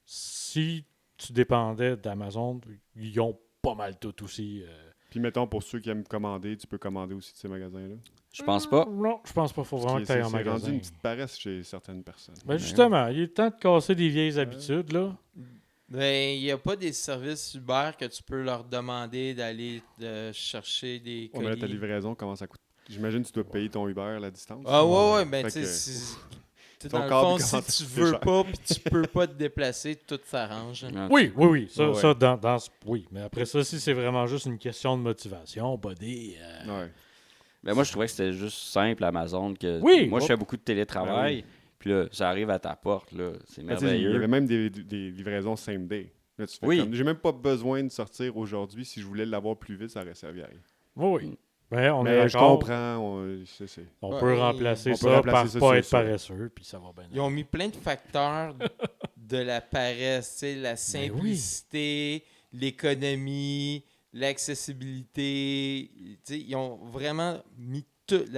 Si tu dépendais d'Amazon, ils ont pas mal tout aussi. Puis mettons, pour ceux qui aiment commander, tu peux commander aussi de ces magasins-là. Je pense pas. Non, je pense pas. Faut vraiment que tu ailles en C'est magasin. rendu une petite paresse chez certaines personnes. Ben justement, il est temps de casser des vieilles habitudes, là. Ben, il n'y a pas des services Uber que tu peux leur demander d'aller chercher des On met là, ta colis. livraison, comment ça coûte? J'imagine que tu dois payer ton Uber à la distance. Ah ouais, ben Fait tu sais, que- tu sais, ton dans le câble fond, commence si à tu coûter veux cher. pas puis tu peux pas te déplacer, tout s'arrange. Non, Oui. Ça, Ouais. ça dans oui. Mais après ça, si c'est vraiment juste une question de motivation, buddy. Ouais. Ben moi, je trouvais que c'était juste simple, Amazon. Que Oui. Moi, je fais beaucoup de télétravail. Puis là, ça arrive à ta porte. Là. C'est Mais tu sais, il y merveilleux. avait même des livraisons same day. Là, tu fais Oui. comme, j'ai même pas besoin de sortir aujourd'hui. Si je voulais l'avoir plus vite, ça aurait servi à rien. Oui. Ben, on est Mais je d'accord. comprends. On Ouais, peut et- remplacer on ça peut remplacer par ça, pas c'est être sûr. paresseux, puis ça va bien. Ils ont mis plein de facteurs de la paresse, tu sais, la simplicité, l'économie, l'accessibilité. Tu sais, ils ont vraiment mis toutes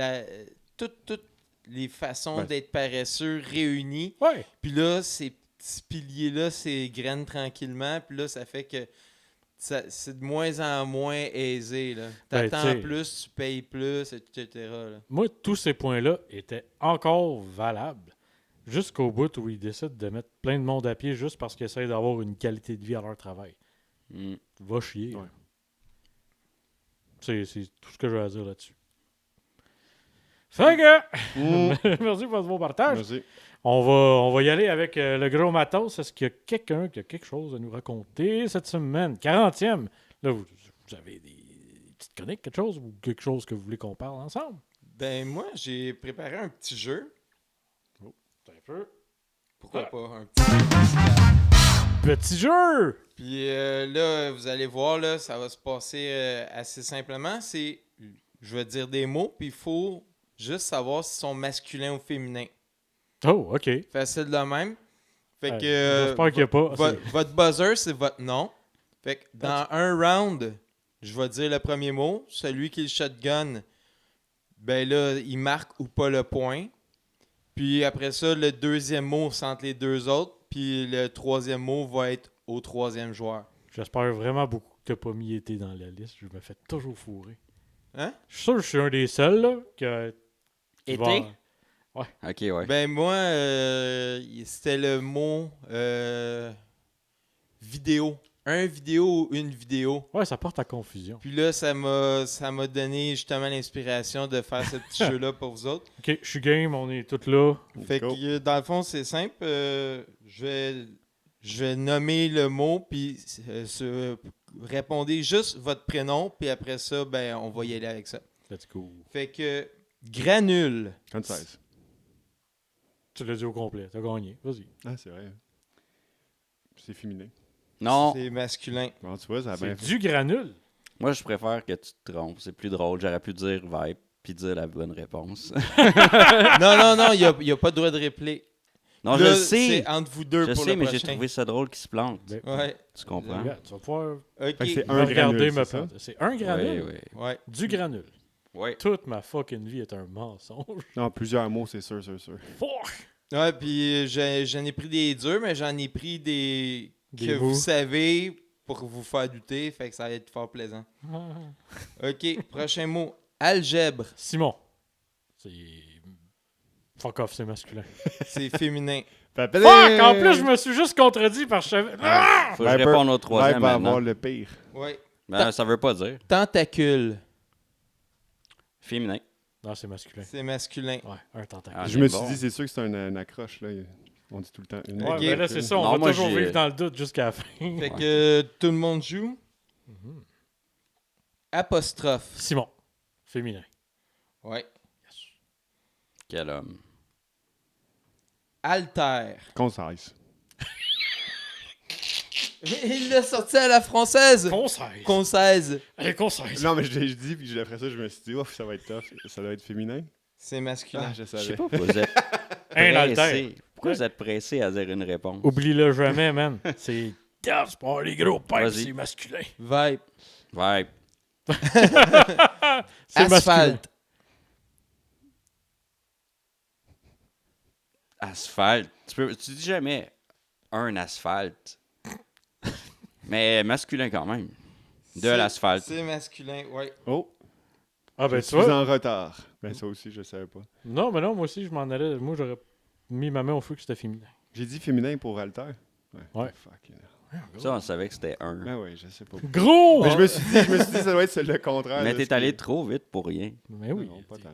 les façons Ouais. d'être paresseux réunies. Ouais. Puis là, ces petits piliers-là, ces graines tranquillement. Puis là, ça fait que c'est de moins en moins aisé. Ben, T'attends tu sais- plus, tu payes plus, etc. là. Moi, tous ces points-là étaient encore valables jusqu'au bout où ils décident de mettre plein de monde à pied juste parce qu'ils essayent d'avoir une qualité de vie à leur travail. Mm. Va chier. Ouais. C'est tout ce que j'ai à dire là-dessus. Fait que, merci pour votre partage. Merci. On va y aller avec le gros matos. Est-ce qu'il y a quelqu'un qui a quelque chose à nous raconter cette semaine? 40e. Là, vous avez des petites chroniques, quelque chose, ou quelque chose que vous voulez qu'on parle ensemble? Ben moi, j'ai préparé un petit jeu. Un peu. Pourquoi Ah. pas un petit Petit jeu! Puis là, vous allez voir, là, ça va se passer assez simplement. Je vais dire des mots, puis il faut juste savoir s'ils sont masculins ou féminins. Oh, OK. Facile de même. Fait que J'espère qu'il n'y a pas. votre buzzer, c'est votre nom. Fait que dans un round, je vais dire le premier mot. Celui qui est le shotgun, ben là, il marque ou pas le point. Puis après ça, le deuxième mot, c'est entre les deux autres. Puis le troisième mot va être au troisième joueur. J'espère vraiment beaucoup que tu n'as pas mis été dans la liste. Je me fais toujours fourrer. Hein? Je suis sûr que je suis un des seuls là, qui Été? va- Ok, ouais. Ben moi, c'était le mot vidéo. Un vidéo ou une vidéo. Ouais, ça porte à confusion. Puis là, ça m'a donné justement l'inspiration de faire ce petit jeu-là pour vous autres. Ok, je suis game, on est tous là. Fait go. que dans le fond, c'est simple. Je vais nommer le mot, puis répondez juste votre prénom, puis après ça, ben on va y aller avec ça. Let's go. Fait que granule. 16. Tu l'as dit au complet, t'as gagné. Vas-y. Ah, c'est vrai. C'est féminin. Non, C'est masculin. Bon, tu vois, ça a C'est bien fait. du granule. moi, je préfère que tu te trompes. C'est plus drôle. J'aurais pu dire vibe puis dire la bonne réponse. Non, il n'y a pas de droit de réplique. non, Là, je sais. C'est entre vous deux Je pour sais, le mais prochain. j'ai trouvé ça drôle qu'il se plante. Ben, Ouais, Tu comprends? regarde, tu vas pouvoir ok. Fait que c'est me un regarder granule, me c'est ça? planter. C'est un granule. Oui, oui. Ouais. Du granule. Oui. Toute ma fucking vie est un mensonge. Non, plusieurs mots, c'est sûr. Fuck! Ouais, puis j'en ai pris des durs, mais j'en ai pris des Des que mots. vous savez pour vous faire douter, fait que ça va être fort plaisant. Ok, prochain mot. Algèbre, Simon. C'est. Fuck off, c'est masculin. c'est féminin. Fuck! En plus, je me suis juste contredit par chef. Faut que je Viper- réponde au troisième Vibe va maintenant. avoir le pire. Ouais. Ben, ça veut pas dire. Tentacule, Féminin. Non, c'est masculin. c'est masculin. Ouais, un tentacule. Ah, Je me bon. suis dit, c'est sûr que c'est une accroche. Là. On dit tout le temps une. Ouais, Ok. ben là, c'est ça, on Non, va moi, toujours j'ai- vivre dans le doute jusqu'à la fin. Fait que tout le monde joue. Apostrophe. Simon. Féminin. Ouais. Quel homme. Alter. Concise. Il l'a sorti à la française. Concise. Concise. Allez, concise. Non, mais je l'ai dit, puis après ça, je me suis dit, ouf, ça va être tough. Ça doit être féminin. C'est masculin. Ah, je Je sais savais. pas pourquoi vous êtes Un alter. pressé. Pourquoi vous êtes pressé à dire une réponse? Oublie-le jamais, man. C'est tough, c'est pas les gros pipes, Vas-y. c'est masculin. Vibe. Vibe. C'est masculin. Asphalte. Asphalte. Tu dis jamais un asphalte. Mais masculin quand même. De C'est- l'asphalte. C'est masculin, ouais. Oh, Ah, ben je tu suis vois. en retard. Ben, ça aussi, je savais pas. Non, mais non, moi aussi, je m'en allais. Moi, j'aurais mis ma main au feu que c'était féminin. J'ai dit féminin pour Alter. Ouais. Fuck. Ça, on savait que c'était un. Ben oui, je sais pas. Gros! Mais je me suis dit, ça doit être le contraire. Mais de t'es ce allé qui- trop vite pour rien. Mais oui. Non, pas tant.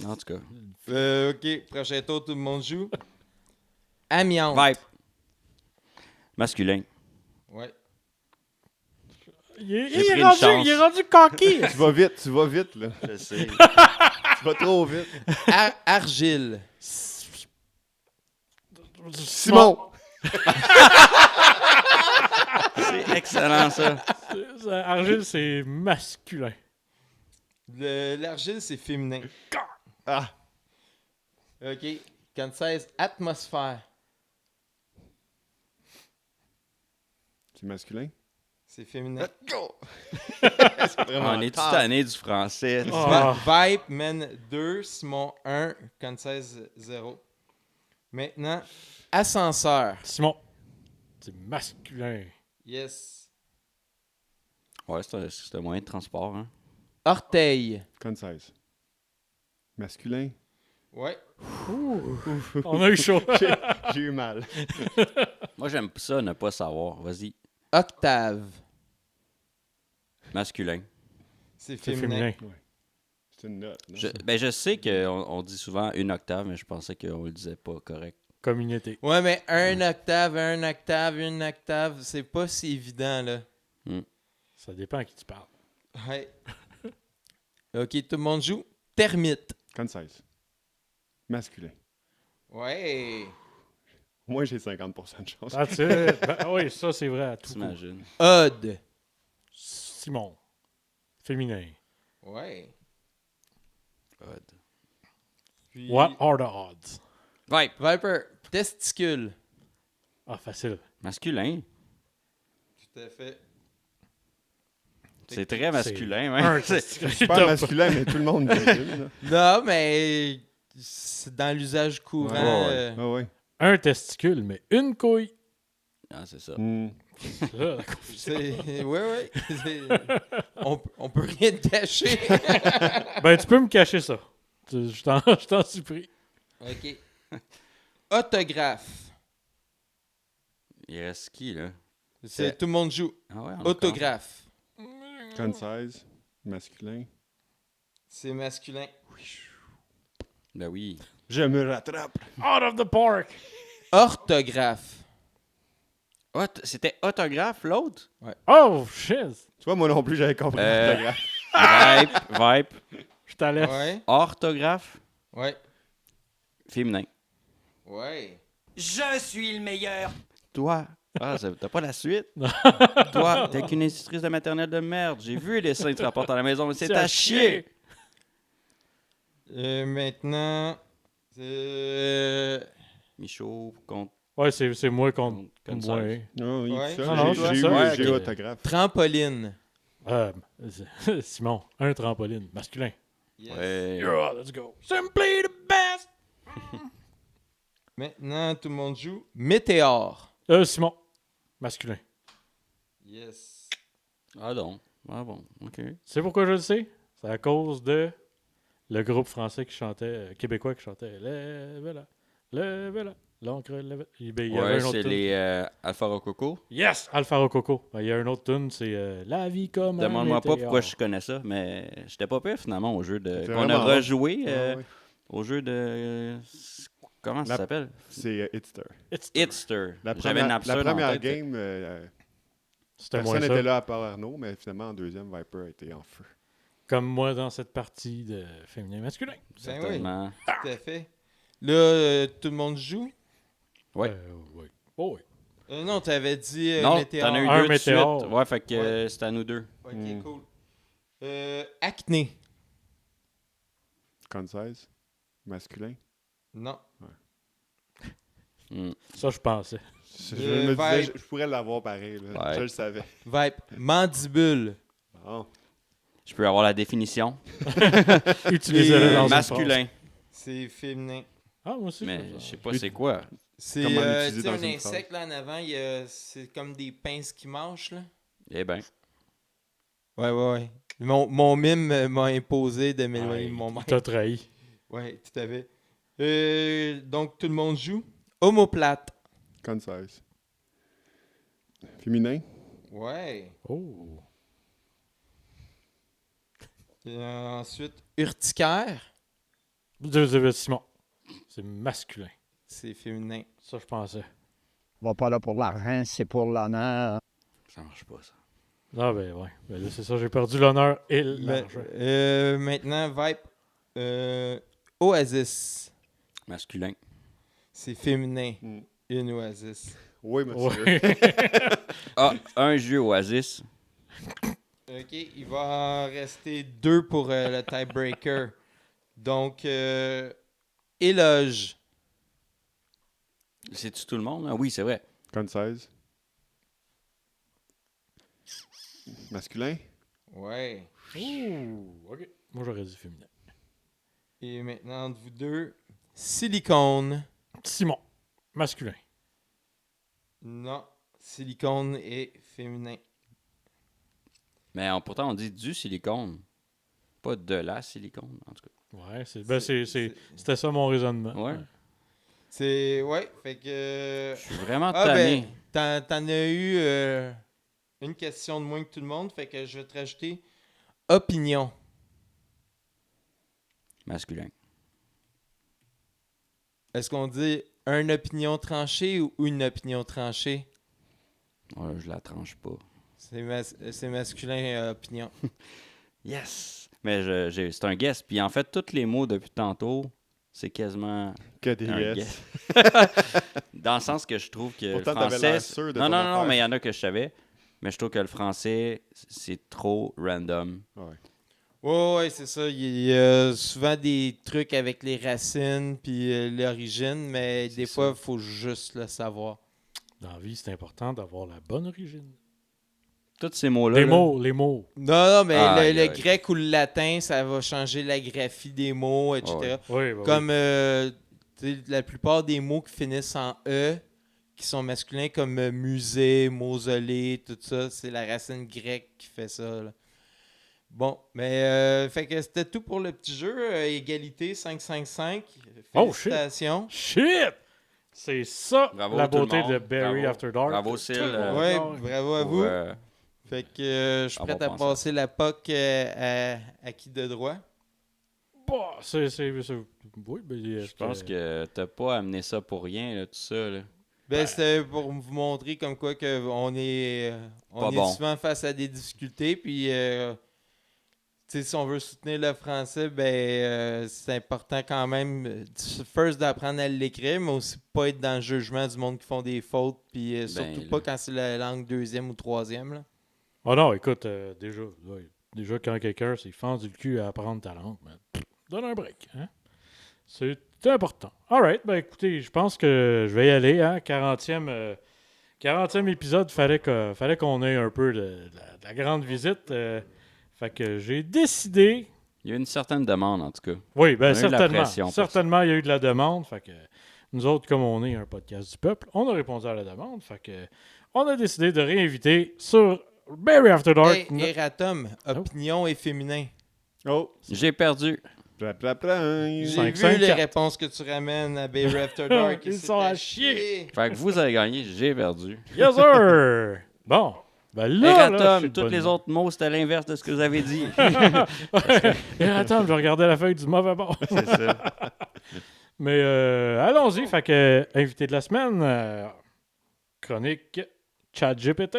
En tout cas. Ok, prochain tour, tout le monde joue. Amiante. Vibe. Masculin. Ouais. Il est, J'ai il est pris une rendu, chance. il est rendu coquille. Tu vas vite, là. Je sais. Tu vas trop vite. Argile. Simon! C'est excellent, ça. Argile, c'est masculin. L'argile, c'est féminin. Ah! Ok. Quand 16, atmosphère. C'est masculin? C'est féminin. C'est vraiment On est-tu tard. tanné du français? Ah. Vibe mène 2, Simon 1, quand 16, 0. Maintenant, ascenseur. Simon, c'est masculin. Yes. Ouais, c'est un moyen de transport. Hein. Orteil. Con 16. Masculin? Ouais. On a eu chaud. J'ai eu mal. Moi, j'aime ça, ne pas savoir. Vas-y. Octave. Masculin. C'est C'est féminin. féminin. C'est une note. non? Je sais qu'on dit souvent une octave, mais je pensais qu'on le disait pas correct. Communauté. Ouais, mais un octave, une octave, c'est pas si évident, là. Ça dépend à qui tu parles. Ouais. Ok, tout le monde joue. Termite. Con 16. Masculin. Ouais. Moi, j'ai 50% de chance. That's it. Ben, oui, ça, c'est vrai à tout coup. T'imagines? Odd. Simon, féminin. Ouais. Odd. Puis, What are the odds? Vibe. Viper. Testicule. Ah, facile. Masculin. Tout à fait. C'est très masculin, même. Un C'est- testicule. C'est pas masculin, mais tout le monde dit une, Non, mais c'est dans l'usage courant. Ouais, ouais. Ah ouais. Un testicule, mais une couille. Ah, c'est ça. Hmm. C'est ça, la confusion. Ouais. On peut rien te cacher. Ben, tu peux me cacher ça. Je t'en supplie. OK. Autographe. Il reste qui, là? Tout le monde joue. Ah ouais, on Autographe. Concise, masculin. C'est masculin. Ben oui. Je me rattrape. Out of the park! Orthographe. C'était autographe, l'autre? Oh, shit! Tu vois, moi non plus, j'avais compris l'orthographe. Vibe. Je t'en laisse. Ouais. Orthographe, Ouais. féminin. Ouais. Je suis le meilleur. Toi. Ah, t'as pas la suite? Toi, t'es qu'une institutrice de maternelle de merde. J'ai vu les seins que tu rapportes à la maison, mais c'est à chier. Maintenant, Michaud, contre Ouais, c'est moi contre Concise. moi. Non, oui, Ouais. ça, Non, non, j'ai c'est eu, ça. j'ai eu Ok. autographe. trampoline. Simon, un trampoline, masculin. Yes. Ouais. Yeah, let's go. Simply the best! Maintenant, tout le monde joue. Météore. Simon, masculin. Yes. Ah non. Ah bon, ok. Tu sais pourquoi je le sais? C'est à cause de le groupe français qui chantait, québécois qui chantait Lève-la, l'encre, lève. Il y avait Ouais, un autre c'est tune. les Alpha Rococo. Yes! Alpha Rococo. Il y a un autre tune, c'est La vie comme un Demande-moi pas météore. pourquoi je connais ça, mais j'étais pas pire finalement au jeu de. C'est Qu'on a vraiment bon. rejoué Ah ouais. au jeu de. Comment ça La- s'appelle? C'est Hitster. Hitster. La J'avais première, Napster la dans première la tête. game, C'était moins personne ça. n'était là à part Arnaud, mais finalement, en deuxième, Viper a été en feu. Comme moi dans cette partie de féminin-masculin. Ben oui, Certainement. tout à fait. Là, tout le monde joue. Ouais. Oui. Oh, oui. Non, t'avais dit Non, météore. t'en as eu Un deux de météore. suite. Ouais, fait que Ouais. c'est à nous deux. Ok, Hmm. cool. Acné. Concise, masculin. Non. Hmm. Ça, je pensais. Je me Vibe. disais, je pourrais l'avoir pareil. Là. Ouais. Je le savais. Vibe. Mandibule. Bon. Je peux avoir la définition. Utilisez-le dans une Masculin. C'est féminin. phrase. Ah, moi aussi. Mais je sais pas Ut- c'est quoi. C'est Comment tu l'utiliser sais, dans un une insecte là en avant, c'est comme des pinces qui mâchent là. Eh ben. Ouais. Mon mime m'a imposé de m'éloigner Ouais, de mon il mic. t'a trahi. Ouais, tout à fait. Donc tout le monde joue. Omoplate. Concise. Féminin. Ouais. Oh. Et ensuite, urticaire. Simon. C'est masculin. C'est féminin. Ça, je pensais. On va pas là pour l'argent, c'est pour l'honneur. Ça marche pas, ça. Ah, ben ouais. Ben là, c'est ça, j'ai perdu l'honneur et Mais, l'argent. maintenant, Vibe. Oasis. Masculin. C'est féminin. Mm. Une oasis. Oui, monsieur. Ouais. Ah, un jeu Oasis. OK, il va en rester 2 pour le tiebreaker. Donc, éloge. C'est-tu tout le monde? Ah oui, c'est vrai. Concise. Masculin. Ouais. Ouh, ok. Moi, j'aurais dit féminin. Et maintenant, entre vous deux, silicone. Simon. Masculin. Non, silicone est féminin. Mais pourtant, on dit du silicone. Pas de la silicone, en tout cas. Ouais, c'était ça mon raisonnement. Ouais. C'est. Ouais, fait que. Je suis vraiment Ah, tanné. ben, t'en as eu une question de moins que tout le monde, fait que je vais te rajouter opinion. Masculin. Est-ce qu'on dit une opinion tranchée ou une opinion tranchée? Ouais, je la tranche pas. C'est masculin, opinion. Yes! Mais c'est un guess. Puis en fait, tous les mots depuis tantôt, c'est quasiment Que des un yes. guess. Dans le sens que je trouve que Pourtant, le t'avais français... l'air sûr de non, ton non, affaire. mais il y en a que je savais. Mais je trouve que le français, c'est trop random. Ouais. Ouais, c'est ça. Il y a souvent des trucs avec les racines puis l'origine, mais des fois, il faut juste le savoir. Dans la vie, c'est important d'avoir la bonne origine. Tous ces mots-là... Les là, mots, les mots. Non, mais Aïe, le aïe. grec ou le latin, ça va changer la graphie des mots, etc. Ouais. Oui, bah, Comme tu sais, la plupart des mots qui finissent en E, qui sont masculins, comme musée, mausolée, tout ça, c'est la racine grecque qui fait ça. Là. Bon, fait que c'était tout pour le petit jeu. Égalité 5-5-5. Oh, shit. Félicitations. Shit! C'est ça, Bravo la tout le beauté monde. de Barry Bravo. After Dark. Bravo, Syl. Ouais, bravo à pour, vous. Fait que je suis avoir prêt à pensé. passer la POC à qui de droit. Bah, oui, ben, Je pense que t'as pas amené ça pour rien, là, tout ça. Là. C'était pour vous montrer comme quoi que on est Pas bon. souvent face à des difficultés. Puis, si on veut soutenir le français, c'est important quand même, first d'apprendre à l'écrire, mais aussi pas être dans le jugement du monde qui font des fautes. Puis, surtout là. pas quand c'est la langue deuxième ou troisième. Là. Oh non, écoute, déjà quand quelqu'un s'est fendu le cul à apprendre ta langue, man, donne un break. Hein? C'est important. Alright, ben écoutez, je pense que je vais y aller. Hein? 40e épisode, fallait qu'on ait un peu de la grande visite. Fait que j'ai décidé. Il y a une certaine demande, en tout cas. Oui, ben On a eu de la certainement. pression pour Certainement, il y a eu de la demande. Fait que nous autres, comme on est un podcast du peuple, on a répondu à la demande. Fait que on a décidé de réinviter sur Barry After Dark. Hey, Eratom, opinion et féminin. Oh, J'ai perdu. pla pla pla. J'ai 5, vu 5, les 4. réponses que tu ramènes à Barry After Dark. Ils c'est sont à chier. Fait que vous avez gagné, j'ai perdu. Yes, sir! Bon. Ben là, je Eratom, suis de tous bonne les autres mots, c'était l'inverse de ce que vous avez dit. Eratom, je regardais la feuille du mauvais bord. C'est ça. Mais allons-y. Fait que, invité de la semaine, chronique ChatGPT.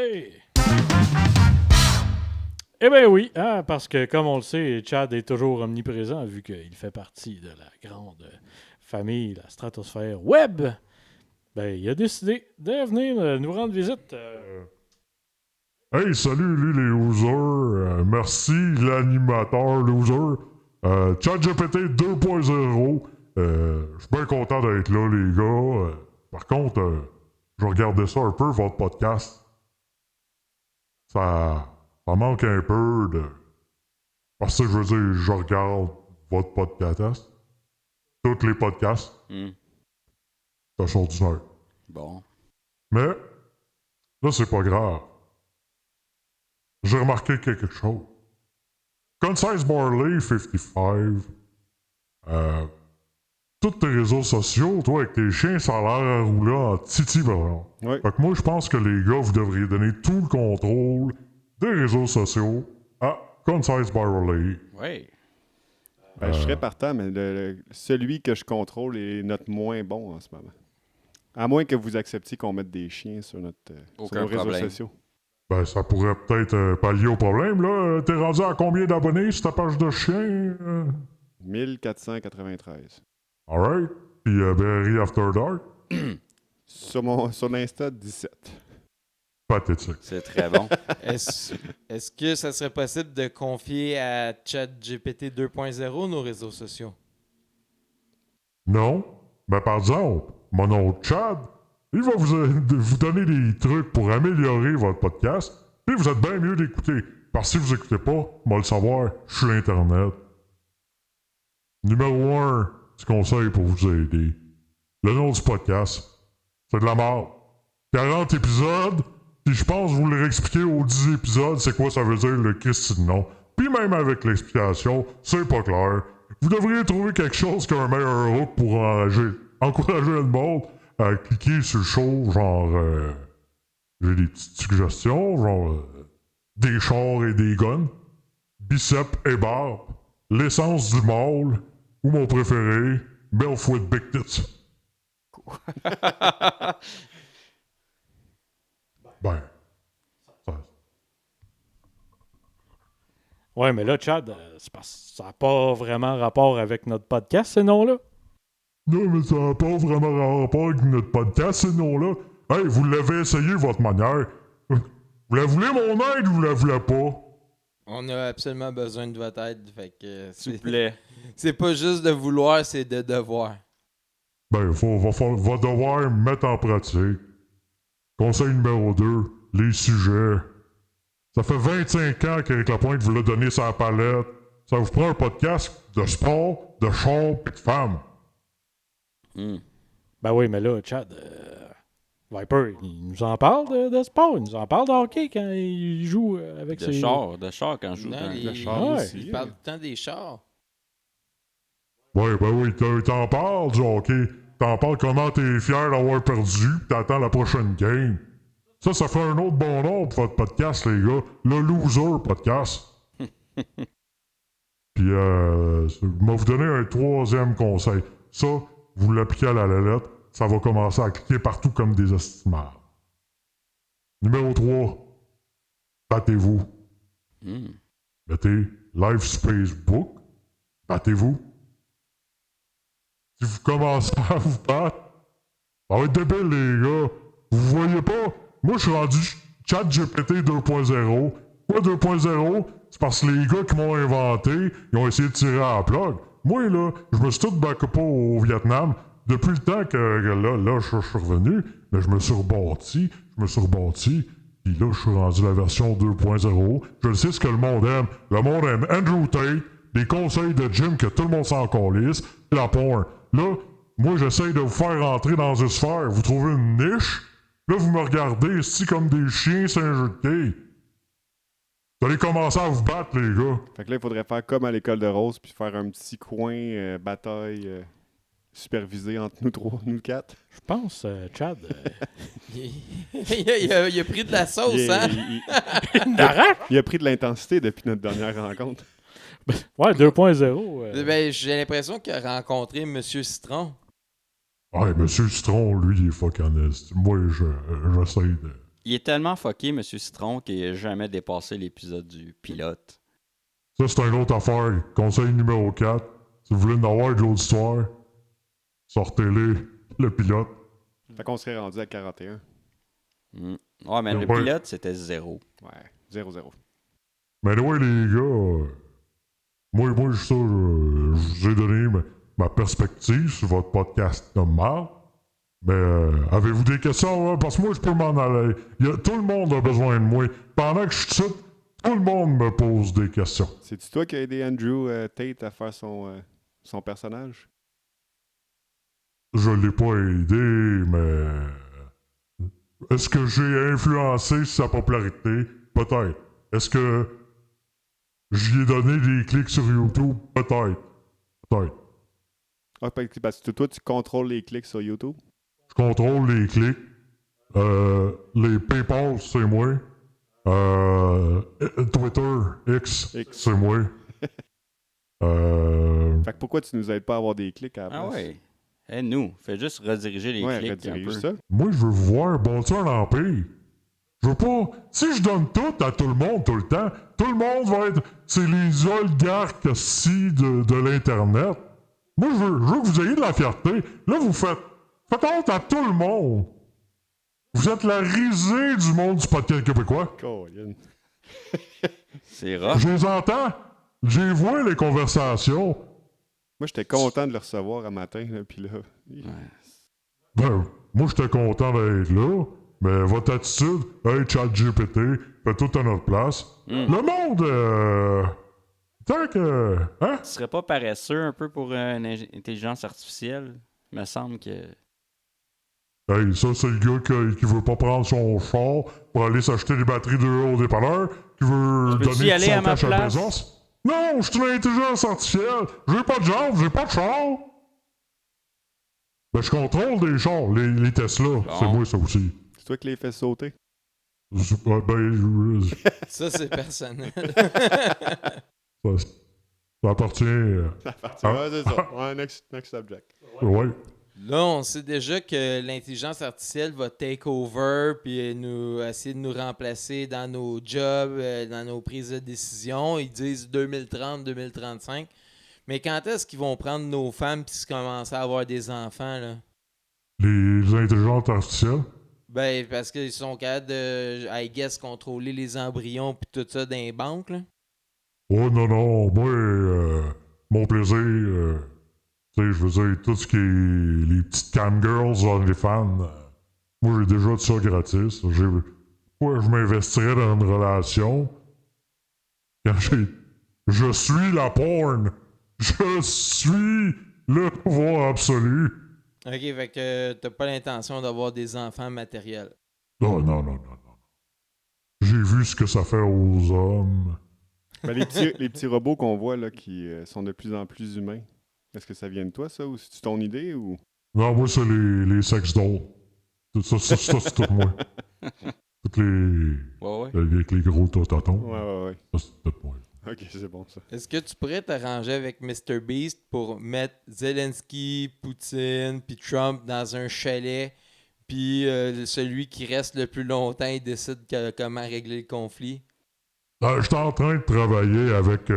Eh bien oui, hein, parce que comme on le sait, Chad est toujours omniprésent vu qu'il fait partie de la grande famille, la stratosphère web. Ben, il a décidé de venir nous rendre visite. Hey, salut les losers. Merci l'animateur loser. ChatGPT 2.0. Je suis bien content d'être là, les gars. Par contre, je regardais ça un peu, votre podcast. Ça manque un peu de... Parce que je veux dire, je regarde votre podcast. Tous les podcasts. C'est extraordinaire. Bon. Mais, là, c'est pas grave. J'ai remarqué quelque chose. Concise Barley 55, tous tes réseaux sociaux, toi, avec tes chiens, ça a l'air à rouler en titi, par exemple. Oui. Fait que moi, je pense que les gars, vous devriez donner tout le contrôle des réseaux sociaux à Concise Barley. Oui. Ben, je serais partant, mais celui que je contrôle est notre moins bon en ce moment. À moins que vous acceptiez qu'on mette des chiens sur sur Aucun nos réseaux problème. sociaux. Ben, ça pourrait peut-être pallier au problème, là. T'es rendu à combien d'abonnés sur ta page de chien? 1493. Alright. Puis Barry After Dark? Sur l'Insta, 17. Pathétique. C'est très bon. Est-ce que ça serait possible de confier à ChatGPT 2.0 nos réseaux sociaux? Non. Ben, par exemple, mon oncle Chad, il va vous donner des trucs pour améliorer votre podcast, puis vous êtes bien mieux d'écouter. Parce que si vous écoutez pas, moi le savoir, je suis Internet. Numéro 1, petit conseil pour vous aider. Le nom du podcast, c'est de la merde. 40 épisodes, puis je pense vous le réexpliquer aux 10 épisodes, c'est quoi ça veut dire le Christ de nom. Puis même avec l'explication, c'est pas clair. Vous devriez trouver quelque chose qui a un meilleur hook pour encourager le monde à cliquer sur le show, genre... j'ai des petites suggestions, genre... des chars et des guns, biceps et barbe, l'essence du mâle, ou mon préféré, Belf with Big Tits. Ben... ça- Ouais, mais là, Chad, c'est parce que ça n'a pas vraiment rapport avec notre podcast, ces noms-là. Non, mais ça n'a pas vraiment rapport avec notre podcast, ces noms-là. Hey, vous l'avez essayé, votre manière. Vous la voulez, mon aide, ou vous la voulez pas? On a absolument besoin de votre aide. Fait que S'il vous plaît. c'est pas juste de vouloir, c'est de devoir. Ben, va devoir mettre en pratique. Conseil numéro 2, les sujets. Ça fait 25 ans qu'Éric Lapointe vous l'a donné sa palette. Ça vous prend un podcast de sport, de char et de femmes. Hmm. Ben oui, mais là, Chad, Viper, il nous en parle de sport, il nous en parle de hockey quand il joue avec De ses... char quand je joue. Non, dans- le char Ouais. aussi. il parle tout le temps des chars. Ouais, ben oui, t'en parles du hockey. T'en parles comment t'es fier d'avoir perdu, pis t'attends la prochaine game. Ça fait un autre bon nom pour votre podcast, les gars. Le Loser Podcast. Puis, je vais vous donner un 3e conseil. Ça, vous l'appliquez à la lettre, ça va commencer à cliquer partout comme des estimables. Numéro 3. Battez-vous. Hmm. Mettez Live Space Book. Battez-vous. Si vous commencez à vous battre, ça va être débile, les gars. Vous voyez pas? Moi, je suis rendu ChatGPT 2.0. Quoi 2.0? C'est parce que les gars qui m'ont inventé, ils ont essayé de tirer à la plug. Moi, là, je me suis tout backé au Vietnam. Depuis le temps que là, je suis revenu, mais je me suis rebâti. Puis là, je suis rendu la version 2.0. Je le sais ce que le monde aime. Le monde aime Andrew Tate, des conseils de gym que tout le monde s'en calisse, et la porn. Là, moi, j'essaye de vous faire rentrer dans une sphère. Vous trouvez une niche. Là, vous me regardez ici comme des chiens sur un jeu de quilles. Vous allez commencer à vous battre, les gars. Fait que là, il faudrait faire comme à l'école de Rose, puis faire un petit coin bataille supervisé entre nous 3, nous 4. Je pense, Chad... Il a pris de la sauce, hein? Il a pris de l'intensité depuis notre dernière rencontre. Ouais, 2.0. Ben, j'ai l'impression qu'il a rencontré M. Citron. Ouais, Monsieur Citron, lui, il est fucking esti. Moi, j'essaie de... Il est tellement fucké, M. Citron, qu'il n'a jamais dépassé l'épisode du pilote. Ça, c'est une autre affaire. Conseil numéro 4. Si vous voulez en avoir de l'autre histoire, sortez-les, le pilote. Fait qu'on serait rendu à 41. Hmm. Ouais, mais le Ouais. pilote, c'était 0. Ouais, 0-0. Mais ouais, les gars, moi, ça, je vous ai donné ma perspective sur votre podcast de marde. Mais avez-vous des questions? Hein? Parce que moi, je peux m'en aller. Tout le monde a besoin de moi. Pendant que je suis tout, tout le monde me pose des questions. C'est-tu toi qui as aidé Andrew Tate à faire son personnage? Je l'ai pas aidé, mais... Est-ce que j'ai influencé sa popularité? Peut-être. Est-ce que j'y ai donné des clics sur YouTube? Peut-être. Peut-être. Ah, parce que toi, tu contrôles les clics sur YouTube? Je contrôle les clics. Les PayPal, c'est moi. Twitter, X, c'est moi. Fait que pourquoi tu nous aides pas à avoir des clics à la place? Ah ouais. Nous, fais juste rediriger les Ouais, clics redirige un peu. ça. Moi, je veux vous voir bâtir un empire. Je veux pas... Si je donne tout à tout le monde tout le temps, tout le monde va être... C'est les oligarques de l'Internet. Moi, je veux que vous ayez de la fierté. Là, vous faites honte à tout le monde. Vous êtes la risée du monde du podcast québécois. Colin. C'est rough. Je les entends. J'ai vu les conversations. Moi, j'étais content de le recevoir un matin, là, puis là... Ben, moi, j'étais content d'être là, mais votre attitude, hey, ChatGPT, fait tout à notre place. Le monde, tant que... Hein? Tu serais pas paresseux un peu pour une intelligence artificielle? Il me semble que... Hey, ça, c'est le gars qui veut pas prendre son char pour aller s'acheter des batteries de au dépanneur, qui veut Peux-tu y donner aller son à ma cash à place? Bezos. Non, je suis une intelligence artificielle. J'ai pas de jambes, j'ai pas de char. Ben, je contrôle des chars, les Tesla. C'est moi, ça aussi. C'est toi qui les fais sauter? Ça, c'est personnel. Ça appartient... Ouais, c'est ça. Ouais, next subject. ouais. Là, on sait déjà que l'intelligence artificielle va take over puis nous essayer de nous remplacer dans nos jobs, dans nos prises de décision. Ils disent 2030, 2035. Mais quand est-ce qu'ils vont prendre nos femmes puis commencer à avoir des enfants, là? Les intelligences artificielles? Ben, parce qu'ils sont capables de, I guess, contrôler les embryons puis tout ça dans les banques, là. Oh non, moi, mon plaisir, tu sais, je veux dire, tout ce qui est les petites camgirls on les fans, moi j'ai déjà tout ça gratis. Pourquoi je m'investirais dans une relation quand je suis la porn. Je suis le pouvoir absolu. OK, fait que t'as pas l'intention d'avoir des enfants matériels. Non, non, non, non, non. J'ai vu ce que ça fait aux hommes. Ben, les petits robots qu'on voit là, qui sont de plus en plus humains, est-ce que ça vient de toi, ça, ou c'est ton idée, ou... Non, moi, c'est les sex dolls. Ça, c'est tout moi. Toutes les... Ouais. Avec les gros totatons. Ouais. Ça, c'est tout moi. Ok, c'est bon, ça. Est-ce que tu pourrais t'arranger avec Mr. Beast pour mettre Zelensky, Poutine, puis Trump dans un chalet, puis celui qui reste le plus longtemps, il décide comment régler le conflit? J'étais en train de travailler avec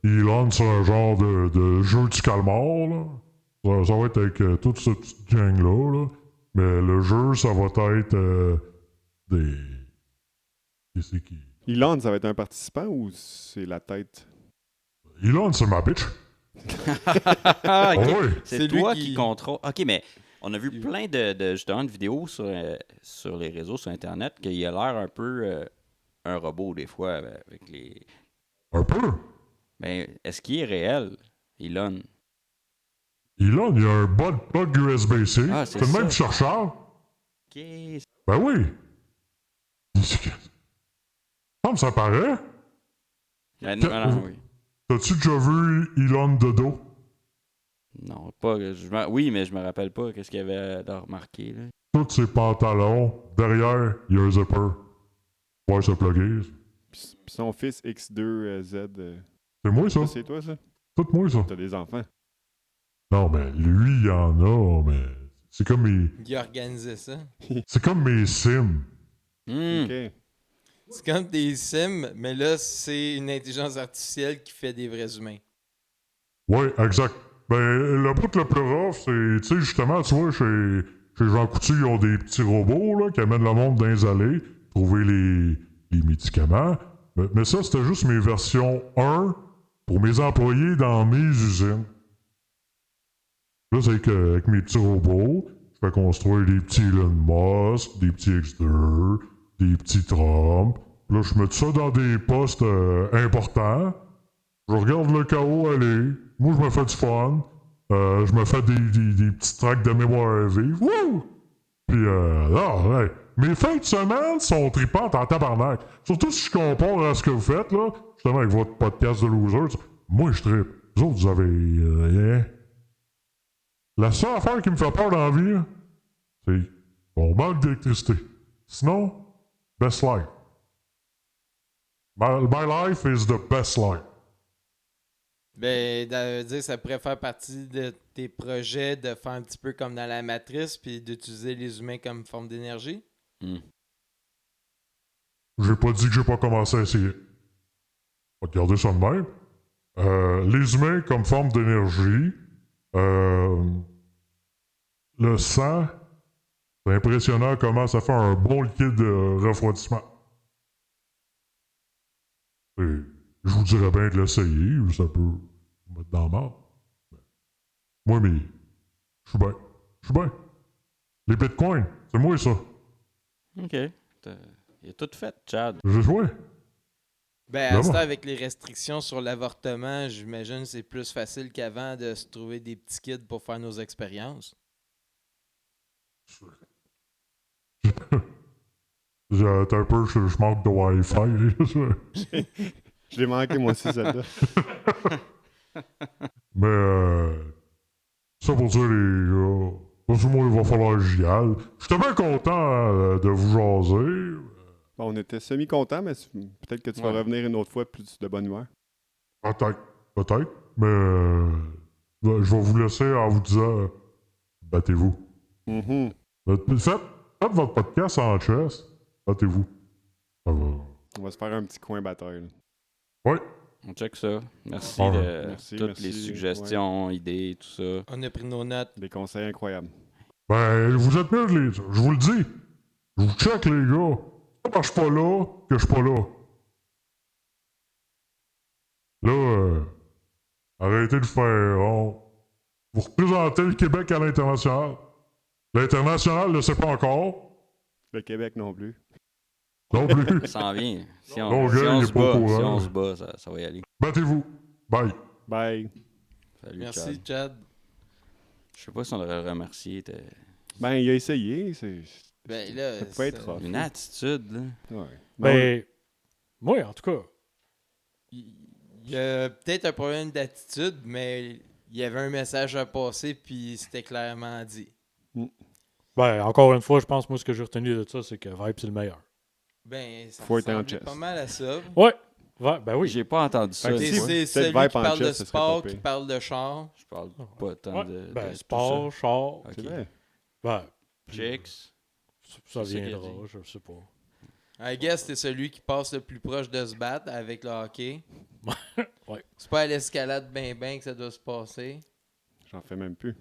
Elon sur un genre de jeu du calmar, là. Ça va être avec toute cette petite gang-là, là. Mais le jeu, ça va être des... C'est qui? Elon, ça va être un participant ou c'est la tête? Elon, c'est ma bitch. Ah, ok. Ah oui. C'est C'est lui toi qui- qui contrôle. Ok, mais on a vu plein justement de vidéos sur les réseaux, sur Internet, qu'il a l'air un peu un robot des fois avec les. Un peu. Ben, est-ce qu'il est réel, Elon? Elon, il y a un bug USB-C. Ah, c'est le même ça. chercheur. Ok. Ben oui. Ça paraît. Ben, non, oui. T'as-tu déjà vu Elon de dos? Non, pas. Oui, mais je me rappelle pas qu'est-ce qu'il y avait de remarqué. Là. Tous ses pantalons, derrière, il y a un zipper. Ouais, c'est plugué. Puis son fils X2Z, C'est moi, ça. ça, c'est toi, ça? Tout moi, ça. T'as des enfants. Non, mais lui, il y en a, mais... C'est comme mes... Il a organisé ça. C'est comme mes Sims. Hmm. Ok. C'est comme des Sims, mais là, c'est une intelligence artificielle qui fait des vrais humains. Ouais, exact. Ben, le bout le plus rough, c'est... Tu sais, justement, tu vois, chez Jean Coutu, ils ont des petits robots, là, qui amènent le monde dans les allées, trouver les médicaments. Mais ça, c'était juste mes versions 1 pour mes employés dans mes usines. Là, c'est qu'avec mes petits robots, je fais construire des petits Elon Musk, des petits X2, des petits Trump. Là, je mets tout ça dans des postes importants. Je regarde le chaos aller. Moi, je me fais du fun. Je me fais des petits tracks de mémoire vive. Wouh! Puis ouais. Mes fins de semaine sont tripantes en tabarnak. Surtout si je compare à ce que vous faites, là, justement avec votre podcast de losers. Moi, je trippe. Vous autres, vous avez rien. La seule affaire qui me fait peur dans la vie, là, c'est qu'on manque d'électricité. Sinon, best life. My life is the best life. Ben, ça veut dire que ça pourrait faire partie de tes projets de faire un petit peu comme dans la matrice puis d'utiliser les humains comme forme d'énergie? Hmm. J'ai pas dit que j'ai pas commencé à essayer. On va te garder ça de même. Les humains comme forme d'énergie. Le sang. C'est impressionnant comment ça fait un bon liquide de refroidissement. Et je vous dirais bien de l'essayer, ou ça peut vous mettre dans la marde. Moi, mais je suis bien. Je suis bien. Les bitcoins, c'est moi ça. Ok. Il a tout fait, Chad. J'ai joué. Ben, à Vraiment? ce temps, avec les restrictions sur l'avortement, j'imagine que c'est plus facile qu'avant de se trouver des petits kids pour faire nos expériences. T'as un peu, je manque de Wi-Fi. Je l'ai manqué, moi aussi, celle-là. Mais, ça pour dire, les gars, parce que moi, il va falloir que j'y aille. J'étais bien content de vous jaser. Bon, on était semi-contents, mais peut-être que tu vas Ouais. revenir une autre fois plus de bonne humeur. Peut-être. Mais, je vais vous laisser en vous disant, battez-vous. Mhm. Faites votre podcast en chess. Battez-vous. Ça va. On va se faire un petit coin bataille. là. Ouais. On check ça. Merci Ah, de merci, toutes merci. les suggestions, idées, tout ça. On a pris nos notes. Des conseils incroyables. Ben, vous êtes mieux de les... Je vous le dis. Je vous check, les gars. C'est pas parce que je suis pas là que je suis pas là. Là, arrêtez de faire honte. Vous représentez le Québec à l'international. L'international ne le sait pas encore. Le Québec non plus. Non plus. Ça s'en vient. Si on, Mon si gars, on il est se pas au bat, courant. si on se bat, ça va y aller. Battez-vous. Bye. Bye. Salut, Merci, Chad. Chad. Je sais pas si on devrait le remercier. Ben, il a essayé. Ben là, Ça peut être ça- rough. Une attitude, là. Ouais. Ben, moi, en tout cas, il y a peut-être un problème d'attitude, mais il y avait un message à passer, puis c'était clairement dit. ben, encore une fois, je pense, moi, ce que j'ai retenu de ça, c'est que Vibe, c'est le meilleur. Ben, ça Faut être en ressemblait chest. pas mal à ça. Ouais, ben oui. J'ai pas entendu ça. Fait que une C'est si- fois. c'est Peut-être celui Vibe qui en parle de chest, ce serait pas sport, pire. qui parle de char. Je parle pas tant Ouais, de ben, tout sport, ça. char, Ok. C'est vrai. ben, Chicks. ça C'est ça qu'il a viendra, dit. je sais pas. I guess c'est celui qui passe le plus proche de se battre avec le hockey. Ouais. C'est pas à l'escalade ben que ça doit se passer. J'en fais même plus.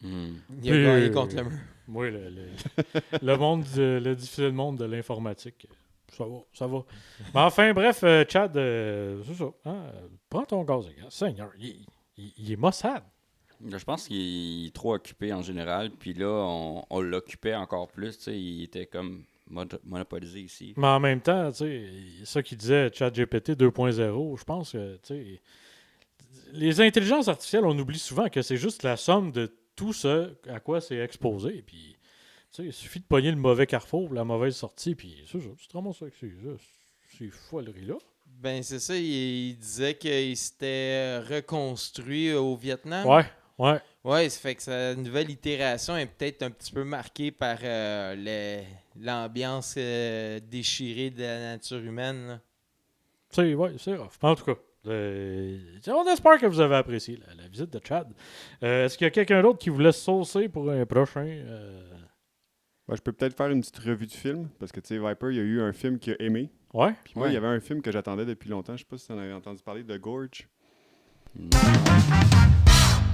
Hmm. Il a Puis, gagné contre le mur. Moi, le monde, le difficile monde de l'informatique, ça va, ça va. Mais enfin, bref, Chad, c'est ça. Hein, prends ton gaz, gars. Seigneur, il est maussade. Là, je pense qu'il est trop occupé en général. Puis là, on l'occupait encore plus. Tu sais, il était comme monopolisé ici. Mais en même temps, tu sais, ça qu'il disait, ChatGPT 2.0, je pense que, tu sais, les intelligences artificielles, on oublie souvent que c'est juste la somme de tout ce à quoi c'est exposé. Puis, tu sais, il suffit de pogner le mauvais carrefour, la mauvaise sortie, puis c'est ça, tu te ramasses avec ces foileries-là. Ben c'est ça, il disait qu'il s'était reconstruit au Vietnam. Ouais. Ouais, ça fait que sa nouvelle itération est peut-être un petit peu marquée par l'ambiance déchirée de la nature humaine. Là. C'est rough. En tout cas, on espère que vous avez apprécié la visite de Chad. Est-ce qu'il y a quelqu'un d'autre qui vous laisse saucer pour un prochain? Ben, je peux peut-être faire une petite revue de film, parce que, tu sais, Viper, il y a eu un film qu'il a aimé. Ouais? Puis moi, Ouais. il y avait un film que j'attendais depuis longtemps. Je sais pas si tu en avais entendu parler, de Gorge.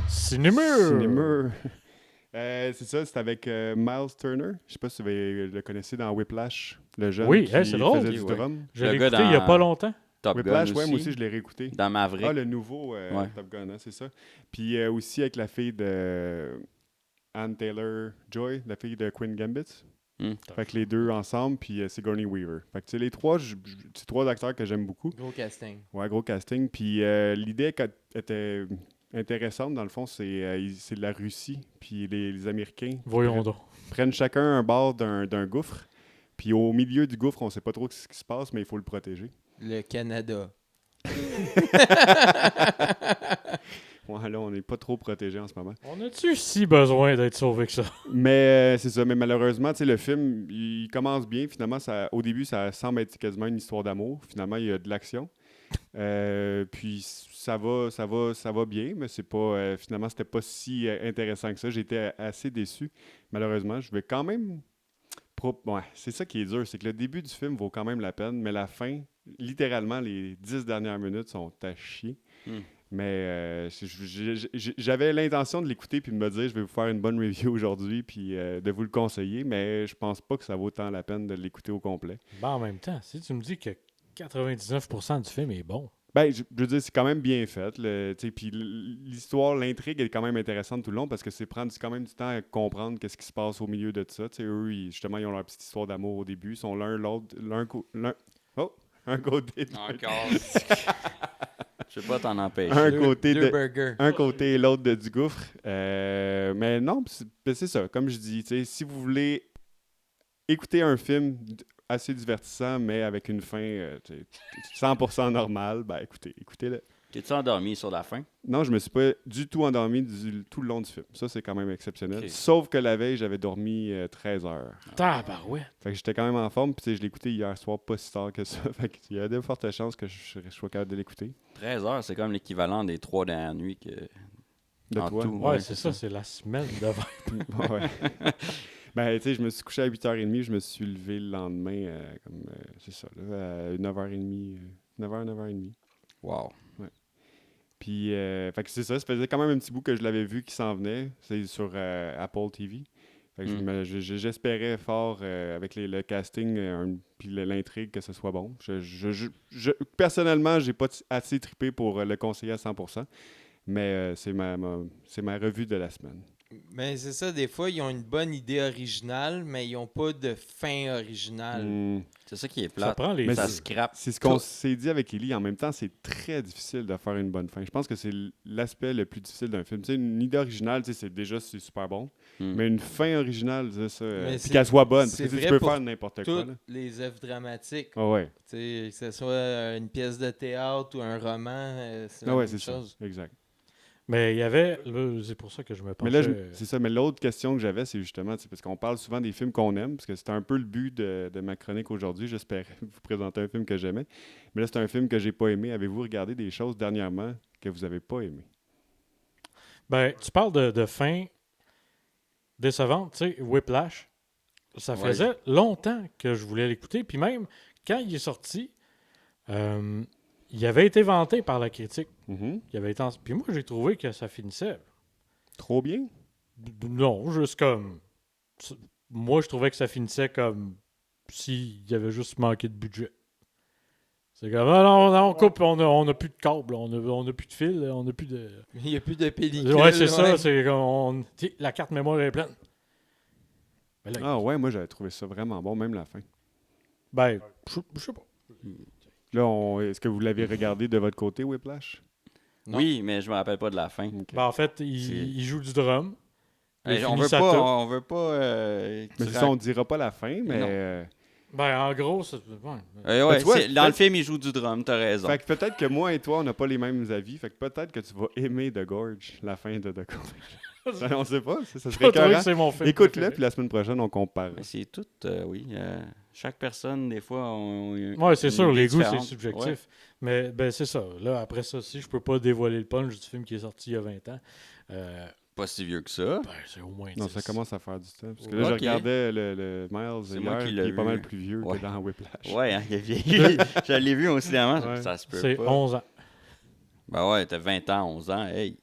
Cinéma! Cinéma. C'est ça, c'est avec Miles Turner. Je sais pas si vous le connaissez dans Whiplash, le jeune Oui, qui c'est drôle. faisait du Ouais. drum. Je Le l'ai gars écouté il y a dans- pas longtemps. Top Whiplash, Gun ouais, aussi. moi aussi, je l'ai réécouté. Dans Maverick. Ah, le nouveau Ouais. Top Gun, hein, c'est ça. Puis aussi avec la fille de Anne Taylor-Joy, la fille de Queen Gambit. Hmm. Fait que les deux ensemble, puis Sigourney Weaver. Fait que tu sais, les trois, c'est trois acteurs que j'aime beaucoup. Gros casting. Ouais, gros casting. Puis l'idée était intéressante, dans le fond, c'est de la Russie. Puis les Américains Voyons donc. prennent chacun un bord d'un gouffre. Puis au milieu du gouffre, on sait pas trop ce qui se passe, mais il faut le protéger. Le Canada. Ouais, là, on n'est pas trop protégé en ce moment. On a-tu si besoin d'être sauvé que ça? Mais c'est ça. Mais malheureusement, tu sais, le film, il commence bien. Finalement, au début, ça semble être quasiment une histoire d'amour. Finalement, il y a de l'action. Puis ça va bien, mais c'est pas. Finalement, c'était pas si intéressant que ça. J'étais assez déçu. Malheureusement, je vais quand même. Ouais, c'est ça qui est dur, c'est que le début du film vaut quand même la peine, mais la fin, littéralement, les 10 dernières minutes sont à chier. Hmm. Mais j'avais l'intention de l'écouter puis de me dire je vais vous faire une bonne review aujourd'hui puis de vous le conseiller, mais je pense pas que ça vaut tant la peine de l'écouter au complet. Ben, en même temps, si tu me dis que 99% du film est bon. Ben, je veux dire, c'est quand même bien fait. Puis l'histoire, l'intrigue est quand même intéressante tout le long parce que c'est prendre quand même du temps à comprendre qu'est-ce qui se passe au milieu de tout ça. T'sais, eux, justement, ils ont leur petite histoire d'amour au début. Ils sont un côté de- Encore. Je sais pas t'en empêcher. un côté Deux de, burgers. un côté et l'autre du gouffre. Mais non, c'est ça. Comme je dis, si vous voulez écouter un film assez divertissant, mais avec une fin 100% normale, ben écoutez-le. T'es-tu endormi sur la fin? Non, je me suis pas du tout endormi tout le long du film. Ça, c'est quand même exceptionnel. Ok. Sauf que la veille, j'avais dormi 13 heures. Tabarouette. Fait que j'étais quand même en forme. Puis je l'ai écouté hier soir, pas si tard que ça. Fait qu'il y a de fortes chances que je sois capable de l'écouter. 13 heures, c'est comme l'équivalent des 3 dernières nuits que. De En toi. tout. Ouais, Ouais, c'est c'est ça, ça. c'est la semaine de Ouais. Ben, tu sais, je me suis couché à 8h30, je me suis levé le lendemain, c'est ça, là, à 9h30, 9h, 9h30. Wow. Puis, fait que c'est ça, ça faisait quand même un petit bout que je l'avais vu qui s'en venait. C'est sur Apple TV. Fait que j'espérais fort, avec le casting puis l'intrigue, que ce soit bon. Personnellement, j'ai pas assez trippé pour le conseiller à 100%, mais c'est ma revue de la semaine. Mais c'est ça, des fois, ils ont une bonne idée originale, mais ils n'ont pas de fin originale. C'est ça qui est Ça plate. prend les Mais Ça deux. scrape. C'est ce qu'on s'est dit avec Ellie. En même temps, c'est très difficile de faire une bonne fin. Je pense que c'est l'aspect le plus difficile d'un film. Tu sais, une idée originale, tu sais, c'est super bon. Mm. Mais une fin originale, ça, Mais puis c'est- qu'elle soit bonne. Parce c'est que tu sais, vrai tu peux pour faire n'importe quoi. Toutes Là. les œuvres dramatiques, Ah ouais. tu sais, que ce soit une pièce de théâtre ou un roman, c'est la Ah ouais, même c'est ça. chose. Exact. Mais il y avait, là, c'est pour ça que je me Mais pensais... là, c'est ça. Mais l'autre question que j'avais, c'est justement, c'est parce qu'on parle souvent des films qu'on aime, parce que c'était un peu le but de ma chronique aujourd'hui. J'espère vous présenter un film que j'aimais. Mais là, c'est un film que j'ai pas aimé. Avez-vous regardé des choses dernièrement que vous avez pas aimé? Ben, tu parles de fin décevante, tu sais, Whiplash. Ça Ouais. faisait longtemps que je voulais l'écouter, puis même quand il est sorti, il avait été vanté par la critique. Mhm. Il avait été Puis moi, j'ai trouvé que ça finissait. Trop bien? Non, juste comme... Moi, je trouvais que ça finissait comme s'il y avait juste manqué de budget. C'est comme, ah non, on coupe, on a plus de câble, on a plus de fil, on a plus de... Il n'y a plus de pellicule. Ouais, c'est ça, ouais. c'est comme... La carte mémoire est pleine. Ben, là, Ah ouais, moi, j'avais trouvé ça vraiment bon, même la fin. ben, je sais pas. Là, est-ce que vous l'avez regardé de votre côté, Whiplash? Non. Oui, mais je me rappelle pas de la fin. Ok. Ben, en fait, C'est- il joue du drum. Hey, Il on finit veut sa pas, top. on veut pas. Mais qu'il c'est ça, on ne dira pas la fin, mais... Non. Ben, en gros, c'est... ouais. Ouais, tu vois, dans le film, il joue du drum, t'as raison. Fait que peut-être que moi et toi, on n'a pas les mêmes avis. Fait que peut-être que tu vas aimer The Gorge, la fin de The Gorge. On sait pas, ça Je serait trouve que écœurant. c'est mon film Écoute-le, préféré. puis la semaine prochaine, on compare. Mais c'est tout, oui. Chaque personne, des fois, Ouais, c'est une sûr, idée les goûts, c'est différente. subjectif. Ouais. Mais ben, c'est ça. Là, après ça, si je peux pas dévoiler le punch du film qui est sorti il y a 20 ans, Pas si vieux que ça. ben, c'est au moins 10. Non, ça commence à faire du temps. Parce que là, Ok. je regardais le Miles C'est moi hier, qui qui l'ai est pas vu. mal plus vieux Ouais. que dans Whiplash. Ouais, hein, il est vieilli. Je l'ai vu au cinéma, Ouais. ça se peut C'est pas. 11 ans. Ben ouais, t'as 20 ans, 11 ans, hey.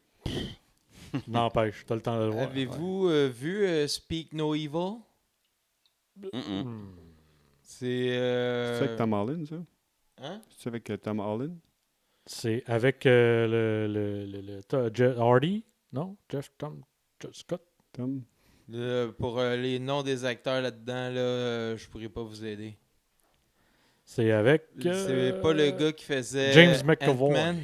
N'empêche, t'as le temps de le voir. Avez-vous vu Speak No Evil? Mm-mm. Hmm. C'est... C'est avec Tom Holland, ça? Hein? C'est avec Tom Holland? C'est avec Jeff Hardy, non? Jeff Scott? Tom? Pour les noms des acteurs là-dedans, je pourrais pas vous aider. C'est avec... C'est pas le gars qui faisait James McAvoy. Ant-Man.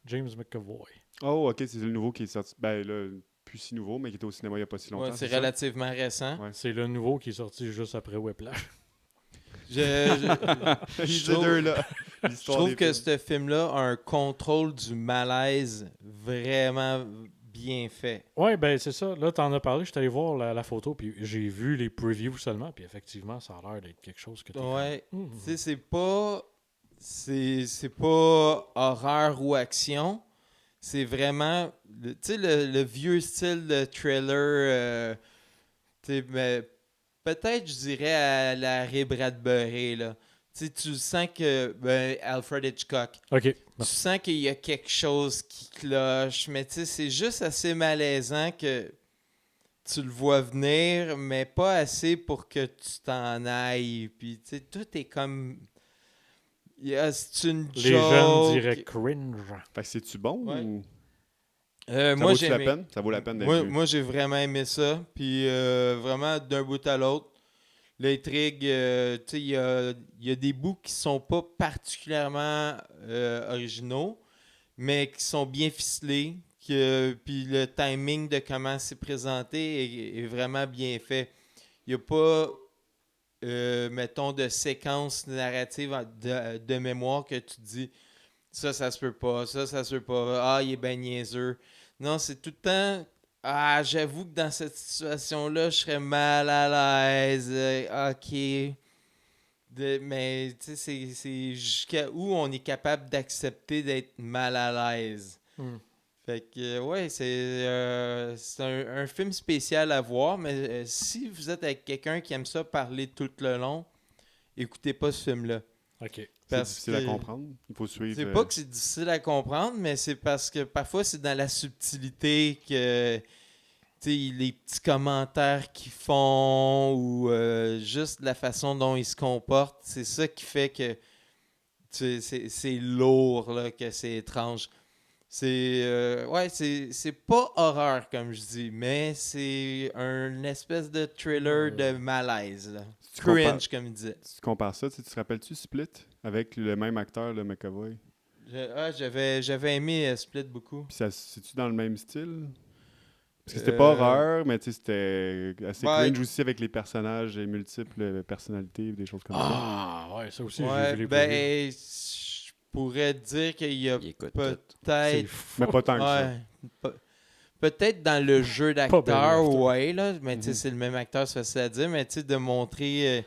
James McAvoy. Oh, ok, c'est le nouveau qui est sorti. Ben là, plus si nouveau, mais qui était au cinéma il n'y a pas si longtemps. Ouais, c'est ça? relativement récent. Ouais. C'est le nouveau qui est sorti juste après Whiplash. Je Ces trouve- deux-là. je L'histoire trouve des que films. ce film-là a un contrôle du malaise vraiment bien fait. Ouais, ben c'est ça. Là, t'en as parlé, je suis allé voir la photo, puis j'ai vu les previews seulement, puis effectivement, ça a l'air d'être quelque chose que t'es Ouais. comme, Tu sais, c'est pas... C'est pas horreur ou action. C'est vraiment... Tu sais, le vieux style de trailer... tu sais, mais peut-être, je dirais, à la Ray Bradbury, là. Tu sais, tu sens que... Ben, Alfred Hitchcock. OK. Tu sens qu'il y a quelque chose qui cloche, mais tu sais, c'est juste assez malaisant que tu le vois venir, mais pas assez pour que tu t'en ailles. Puis, tu sais, tout est comme... c'est une Les joke. jeunes diraient cringe. Fait que c'est-tu bon? Ouais. Ou... Ça Ça vaut-tu la peine? Ça vaut la peine d'être vu. Moi, j'ai vraiment aimé ça. Puis, vraiment, d'un bout à l'autre, l'intrigue, tu sais, il y a des bouts qui sont pas particulièrement originaux, mais qui sont bien ficelés. Puis le timing de comment c'est présenté est vraiment bien fait. Il n'y a pas, mettons, de séquence narrative de mémoire que tu te dis ça se peut pas, ça se peut pas, ah, il est ben niaiseux. Non, c'est tout le temps. Ah, j'avoue que dans cette situation-là, je serais mal à l'aise. OK. Mais tu sais, c'est jusqu'à où on est capable d'accepter d'être mal à l'aise. Fait que, ouais, c'est un film spécial à voir, mais si vous êtes avec quelqu'un qui aime ça parler tout le long, écoutez pas ce film-là. OK. C'est Parce difficile à que- comprendre. Il faut suivre. C'est pas que c'est difficile à comprendre, mais c'est parce que parfois c'est dans la subtilité que tu sais, les petits commentaires qu'ils font ou juste la façon dont ils se comportent, c'est ça qui fait que c'est lourd, là, que c'est étrange. C'est pas horreur, comme je dis, mais c'est une espèce de thriller de malaise. Là. Tu Cringe, compares- comme il disait. Tu compares ça, tu te rappelles-tu Split avec le même acteur, le McAvoy? J'avais aimé Split beaucoup. Puis c'est-tu dans le même style? Parce que c'était pas horreur, mais tu sais, c'était assez cringe aussi avec les personnages et multiples personnalités, des choses comme ça. Ah, ouais, ça aussi, j'ai Ouais, vu les previews. je pourrais dire qu'il y a Il écoute tout. C'est peut-être... fou. Mais pas tant que ça. Ouais, peut-être dans le jeu Pas d'acteur, Ben After. ouais, là, mais tu sais, c'est le même acteur, c'est facile à dire, mais tu sais, de montrer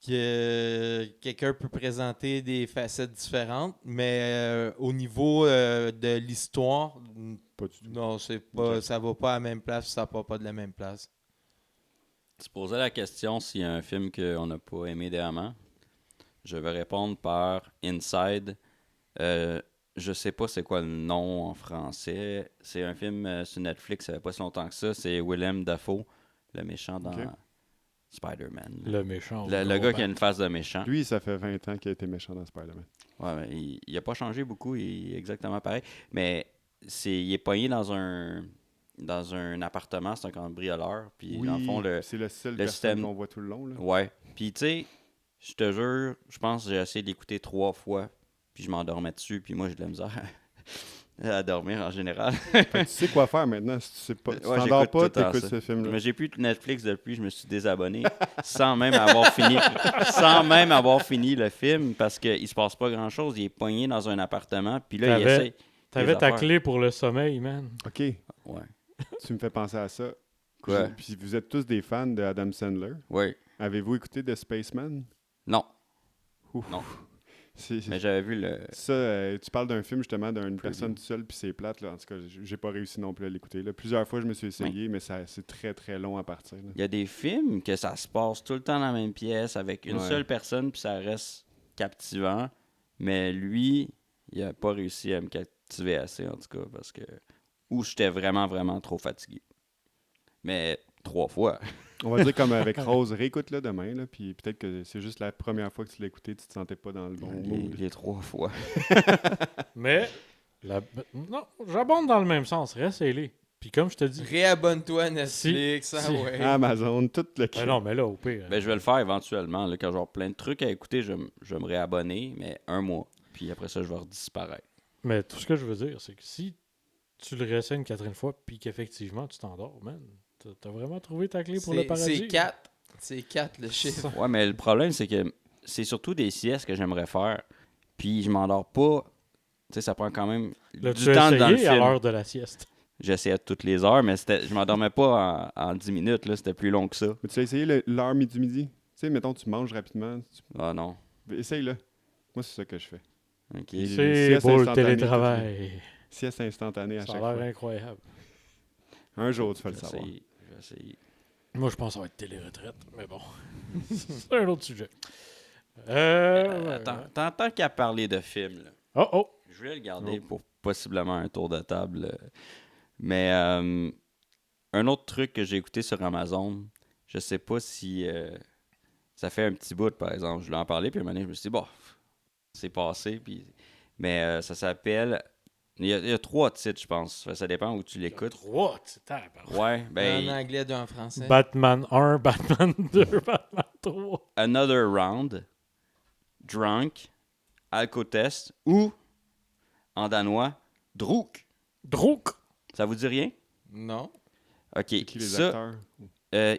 que quelqu'un peut présenter des facettes différentes, mais au niveau de l'histoire, Pas du tout. non, c'est pas, Ok. ça va pas à la même place, ça part pas de la même place. Tu posais la question s'il y a un film qu'on n'a pas aimé dernièrement. Je vais répondre par Inside. Je sais pas c'est quoi le nom en français. C'est un film sur Netflix, ça fait pas si longtemps que ça. C'est Willem Dafoe, le méchant dans Ok. Spider-Man. Le méchant. Le gars qui a une face de méchant. Lui, ça fait 20 ans qu'il a été méchant dans Spider-Man. Ouais, mais il a pas changé beaucoup, il est exactement pareil. Mais il est pogné dans un appartement, c'est un cambrioleur. Puis dans le fond, c'est le seul le personne système- qu'on voit tout le long. Là. ouais. Puis tu sais, je te jure, je pense que j'ai essayé d'écouter 3 fois, puis je m'endormais dessus, puis moi j'ai de la misère à dormir en général. Fait que tu sais quoi faire maintenant. Si tu sais pas, tu Ouais, t'endors j'écoute tout pas, le temps t'écoutes ça. ce film-là. Mais j'ai plus de Netflix depuis, je me suis désabonné sans même avoir fini le film parce qu'il se passe pas grand chose. Il est pogné dans un appartement, puis là il T'avais- essaie. T'avais ta affaires. clé pour le sommeil, man. OK, Ouais. tu me fais penser à ça. Quoi? Puis vous êtes tous des fans de Adam Sandler. Oui. Avez-vous écouté The Spaceman? Non. Ouf. Non. C'est- Mais j'avais vu le. Ça, tu parles d'un film justement d'une personne toute seule, puis c'est plate. Là. En tout cas, j'ai pas réussi non plus à l'écouter. Là. Plusieurs fois, je me suis essayé, mais c'est très très long à partir. Là. Il y a des films que ça se passe tout le temps dans la même pièce avec une Ouais. seule personne, puis ça reste captivant. Mais lui, il a pas réussi à me captiver assez, en tout cas, parce que. Ou j'étais vraiment, vraiment trop fatigué. Mais 3 fois. On va dire comme avec Rose, réécoute-le demain, là, puis peut-être que c'est juste la première fois que tu l'as écouté, tu te sentais pas dans le bon mood. Les 3 fois. Mais, non, j'abonde dans le même sens. Reste-les. Puis comme je te dis. Réabonne-toi à Netflix, Si. ouais. Amazon, tout le Ben non, mais là, au pire. Ben, je vais le faire éventuellement. Là, quand j'aurai plein de trucs à écouter, je vais me réabonner, mais 1 mois. Puis après ça, je vais disparaître. Mais tout ce que je veux dire, c'est que si tu le réessayes une 4e fois, puis qu'effectivement tu t'endors, man, t'as vraiment trouvé ta clé pour le paradis? C'est 4. C'est 4 le chiffre. Ouais, mais le problème, c'est que c'est surtout des siestes que j'aimerais faire. Puis je m'endors pas. Tu sais, ça prend quand même Là, du tu as temps dans le essayé à film. l'heure de la sieste. J'essayais toutes les heures, mais je m'endormais pas en 10 minutes. Là, c'était plus long que ça. Mais tu as essayé l'heure midi-midi? Tu sais, mettons, tu manges rapidement. Ah non. Essaye-le. Moi, c'est ça que je fais. OK. Et- C'est sieste beau le instantanée, télétravail. Sieste instantanée à Ça chaque a l'air fois. incroyable. Un jour, tu vas Je le vais savoir. essayer. Je vais essayer. Moi, je pense que ça va être télé-retraite, mais bon. C'est un autre sujet. Ouais. Tant qu'à parler de films, là, Oh. je voulais le garder pour possiblement un tour de table. Mais un autre truc que j'ai écouté sur Amazon, je sais pas si ça fait un petit bout, par exemple. Je voulais en parler, puis un moment donné, je me suis dit, bon, c'est passé. Mais ça s'appelle. Il y a 3 titres, je pense. Ça dépend où tu l'écoutes. 3, c'est tabarnak. Ouais, Un ben. en anglais, 2 en français. Batman 1, Batman 2, Batman 3. Another Round, Drunk, Alcotest ou, en danois, Druk. Druk. Ça vous dit rien? Non. OK. C'est qui les Ça, acteurs?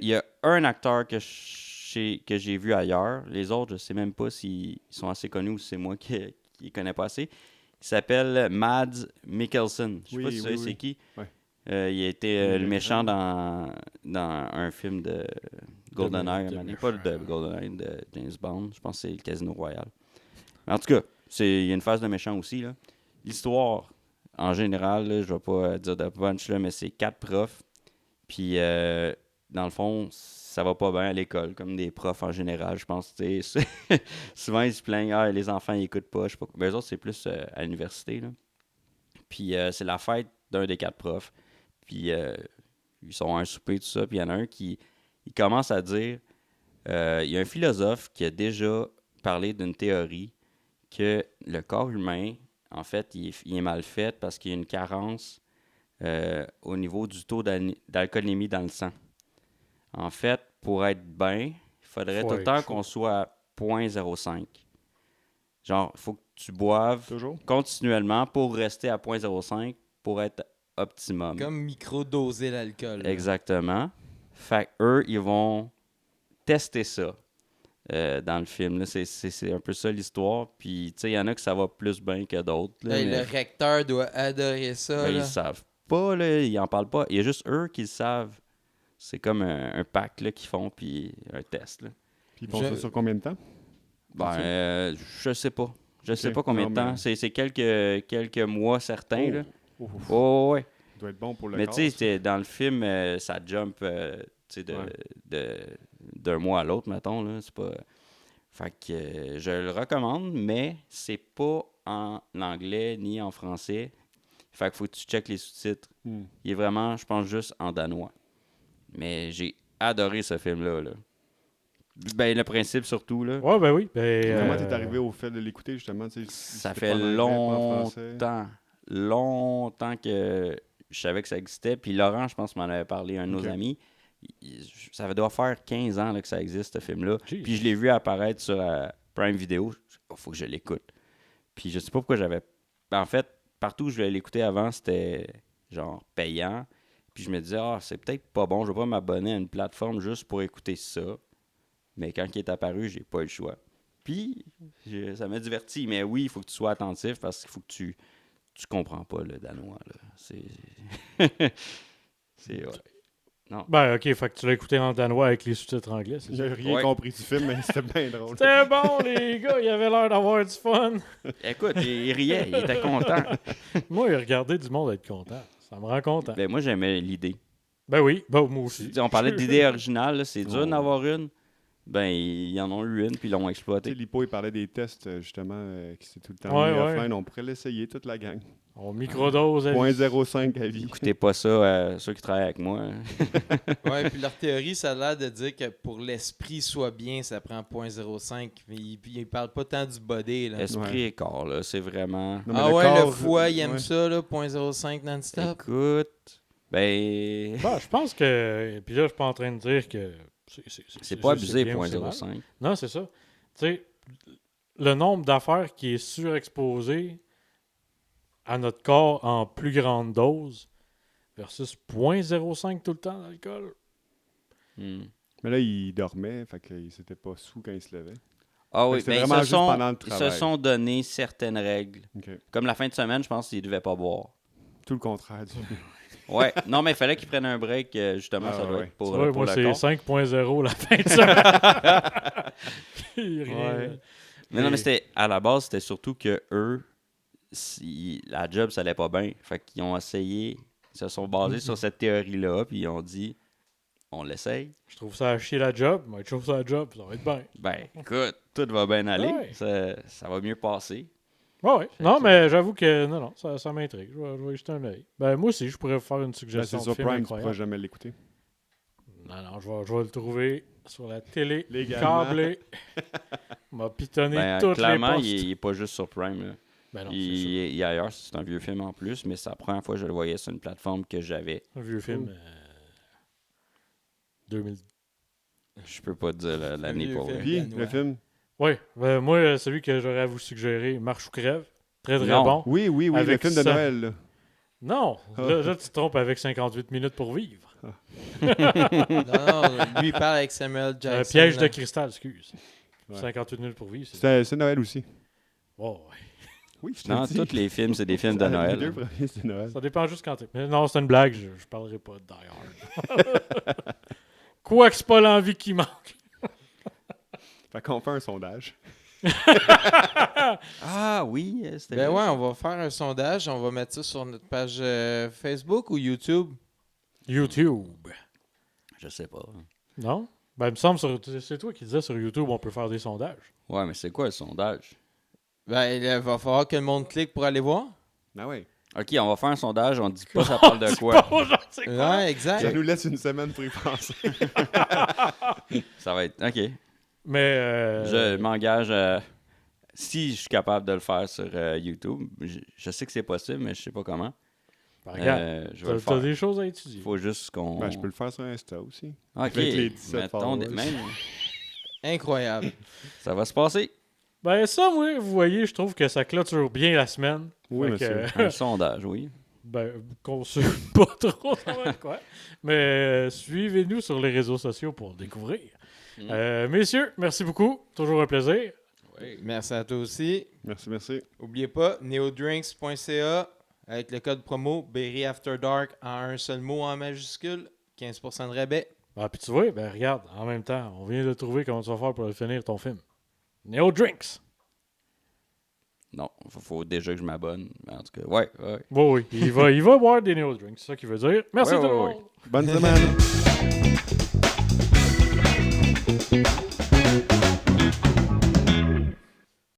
il y a un acteur que j'ai vu ailleurs. Les autres, je sais même pas s'ils sont assez connus ou si c'est moi qui les connais pas assez. Il s'appelle Mads Mikkelsen. Je sais pas Oui, si vous oui, savez c'est oui. qui. Ouais. Il a été le méchant dans un film de GoldenEye. de Pas de GoldenEye, de James Bond. Je pense que c'est le Casino Royale. En tout cas, il y a une phase de méchant aussi. Là. L'histoire, en général, là, je vais pas dire de punch, là, mais c'est 4 profs. Puis, dans le fond, ça va pas bien à l'école, comme des profs en général, je pense. Souvent, ils se plaignent, les enfants, ils écoutent pas. Je sais pas. Mais eux autres, c'est plus à l'université. Là. Puis, c'est la fête d'un des 4 profs. Puis, ils sont à un souper, tout ça. Puis, il y en a un qui il commence à dire il y a un philosophe qui a déjà parlé d'une théorie que le corps humain en fait, il est mal fait parce qu'il y a une carence au niveau du taux d'alcoolémie dans le sang. En fait, pour être bien, il faudrait tout le temps qu'on soit à 0.05. Genre, il faut que tu boives Toujours? continuellement pour rester à 0.05 pour être optimum. Comme micro-doser l'alcool. là. Exactement. Fait qu'eux, ils vont tester ça dans le film. Là. C'est un peu ça l'histoire. Puis, tu sais, il y en a que ça va plus bien que d'autres. là, Hey, mais le recteur doit adorer ça. ben, ils là. le savent pas, là. Ils en parlent pas. Il y a juste eux qui le savent. C'est comme un pack là, qu'ils font, puis un test. Là. Puis ils font ça sur combien de temps? Ben, je sais pas. Je sais Ok. pas combien Non, de temps. mais- C'est quelques mois certains. Là. Oh. Oh, ouais. Ça doit être bon pour le Mais corps. tu sais, ça. c'était dans le film, ça jump tu sais, d'un mois à l'autre, mettons. Là. C'est pas... Fait que je le recommande, mais c'est pas en anglais ni en français. Fait qu'il faut que tu checkes les sous-titres. Hmm. Il est vraiment, je pense, juste en danois. Mais j'ai adoré ce film-là. Là. Ben, le principe surtout, là. Ouais, ben oui. Ben, Comment t'es arrivé au fait de l'écouter, justement? Tu sais, Ça c'était fait pas en anglais, pas en français? longtemps que je savais que ça existait. Puis Laurent, je pense, m'en avait parlé, un de nos Ok. amis. Ça doit faire 15 ans là, que ça existe, ce film-là. Jeez. Puis je l'ai vu apparaître sur Prime Video. Il faut que je l'écoute. Puis je sais pas pourquoi j'avais... En fait, partout où je voulais l'écouter avant, c'était genre payant. Puis je me disais, c'est peut-être pas bon, je vais pas m'abonner à une plateforme juste pour écouter ça. Mais quand il est apparu, j'ai pas eu le choix. Puis, ça m'a diverti. Mais oui, il faut que tu sois attentif parce qu'il faut que tu comprends pas le danois. Là. C'est... c'est... Ouais. Non. ben, ok, fait que tu l'as écouté en danois avec les sous-titres anglais, c'est ça? J'ai rien Ouais. compris du film, mais c'était bien drôle. C'était bon, les gars, il avait l'air d'avoir du fun. Écoute, il riait, il était content. Moi, il regardait du monde être content. Ça me rend content. Ben, moi, j'aimais l'idée. Ben oui, ben moi aussi. On parlait d'idée originale, là, c'est dur Oh. d'en avoir une. Ben, ils en ont eu une, puis ils l'ont Tu sais, exploitée. Lipo, il parlait des tests, justement, qui c'est tout le temps Ouais, mis ouais. offline. On pourrait l'essayer, toute la gang. On microdose. à vie. 0.05 à vie. Écoutez pas ça, ceux qui travaillent avec moi. Ouais, puis leur théorie, ça a l'air de dire que pour l'esprit soit bien, ça prend 0.05. Mais ils parlent pas tant du body. Là. Esprit et corps, là, c'est vraiment... Non, mais Ah le ouais, corps, le foie, il aime ouais. ça, là, 0.05 non-stop. Écoute, ben... Ben, je pense que. Puis là, je suis pas en train de dire que. C'est pas juste, abusé, bien ou c'est mal. 0.05. Non, c'est ça. Tu sais, le nombre d'affaires qui est surexposé à notre corps en plus grande dose versus 0.05 tout le temps d'alcool. Hmm. Mais là, il dormait, fait qu'il s'était pas sous quand il se levait. Ah Fait oui, que c'est ben, vraiment juste pendant le ils se travail. sont donné certaines règles. OK. Comme la fin de semaine, je pense qu'ils devaient pas boire. Tout le contraire du Ouais, non, mais il fallait qu'ils prennent un break, justement, Ah, ça doit ouais. être pour, Tu vois, pour moi, le c'est corps. 5.0 la fin de semaine. Puis rien. Ouais. Mais non, mais c'était à la base, c'était surtout que eux, la job, ça allait pas bien. Fait qu'ils ont essayé, ils se sont basés sur cette théorie-là, puis ils ont dit, on l'essaye. Je trouve ça à chier la job, mais je trouve ça la job, ça va être bien. Ben, écoute, tout va bien aller, Ouais. ça va mieux passer. Ouais. Non, mais j'avoue que non, ça m'intrigue. Je vais jeter un œil. Ben, moi aussi, je pourrais vous faire une Ben, suggestion c'est de sur film Prime, tu incroyable. pourras jamais l'écouter. Non, je vais le trouver sur la télé, Légalement. câblé. m'a pitonné Ben, toutes clairement, les postes. il est pas juste sur Prime. Là. Ben non, c'est Il est ailleurs, c'est un vieux film en plus, mais c'est la première fois que je le voyais sur une plateforme que j'avais. ça. Un vieux film. 2000. Je peux pas te dire l'année vieux pour film. vrai. Puis, Danois. le film? Oui, ben, moi, celui que j'aurais à vous suggérer, Marche ou crève. Très, très Non. bon. Oui, le Avec film de ça. Noël, là. Non, Ah. là, tu te trompes avec 58 minutes pour vivre. Non, lui, il parle avec Samuel Un Jackson. piège de là. cristal, excuse. Ouais. 58 minutes pour vivre, c'est... C'est Noël aussi. Oh, ouais. Oui, je te Non, le dis. tous les films, c'est des films de Les Noël. deux premiers, c'est Noël. Ça dépend juste quand t'es... Mais non, c'est une blague, je parlerai pas de Die Hard. Quoi que c'est pas l'envie qui manque. Fait qu'on fait un sondage. Ah oui, c'était Ben bien. ouais, on va faire un sondage. On va mettre ça sur notre page Facebook ou YouTube. YouTube. Je sais pas. Non? Ben, il me semble, c'est toi qui disais sur YouTube, on peut faire des sondages. Ouais, mais c'est quoi le sondage? Ben, il va falloir que le monde clique pour aller voir. Ah ouais. Ok, on va faire un sondage, on dit pas ça parle de quoi. Oh, genre, c'est quoi? Ouais, exact. Ça nous laisse une semaine pour y penser. Ça va être. Ok. Mais... Je m'engage à. Si je suis capable de le faire sur YouTube, je sais que c'est possible, mais je sais pas comment. Ben, regarde, Je vais le t'as faire. des choses à étudier. Il faut juste qu'on... Ben, je peux le faire sur Insta aussi. OK, Avec les 17 mettons followers. même, Incroyable. ça va se passer. Ben ça, moi, vous voyez, je trouve que ça clôture bien la semaine. Oui, Fait que, monsieur. Un sondage, oui. Ben, qu'on suit pas trop, ça va être quoi. Mais suivez-nous sur les réseaux sociaux pour découvrir. Messieurs, merci beaucoup. Toujours un plaisir. Merci à toi aussi. Merci. N'oubliez pas, neodrinks.ca avec le code promo Berry After Dark en un seul mot en majuscule, 15% de rabais. Ah, puis tu vois, ben regarde, en même temps, on vient de trouver comment tu vas faire pour finir ton film. Neo Drinks. Non, faut déjà que je m'abonne. Mais en tout cas, ouais. Oui, il va boire des Neo Drinks, c'est ça qu'il veut dire. Merci Ouais, tout le ouais, monde. Bonne semaine.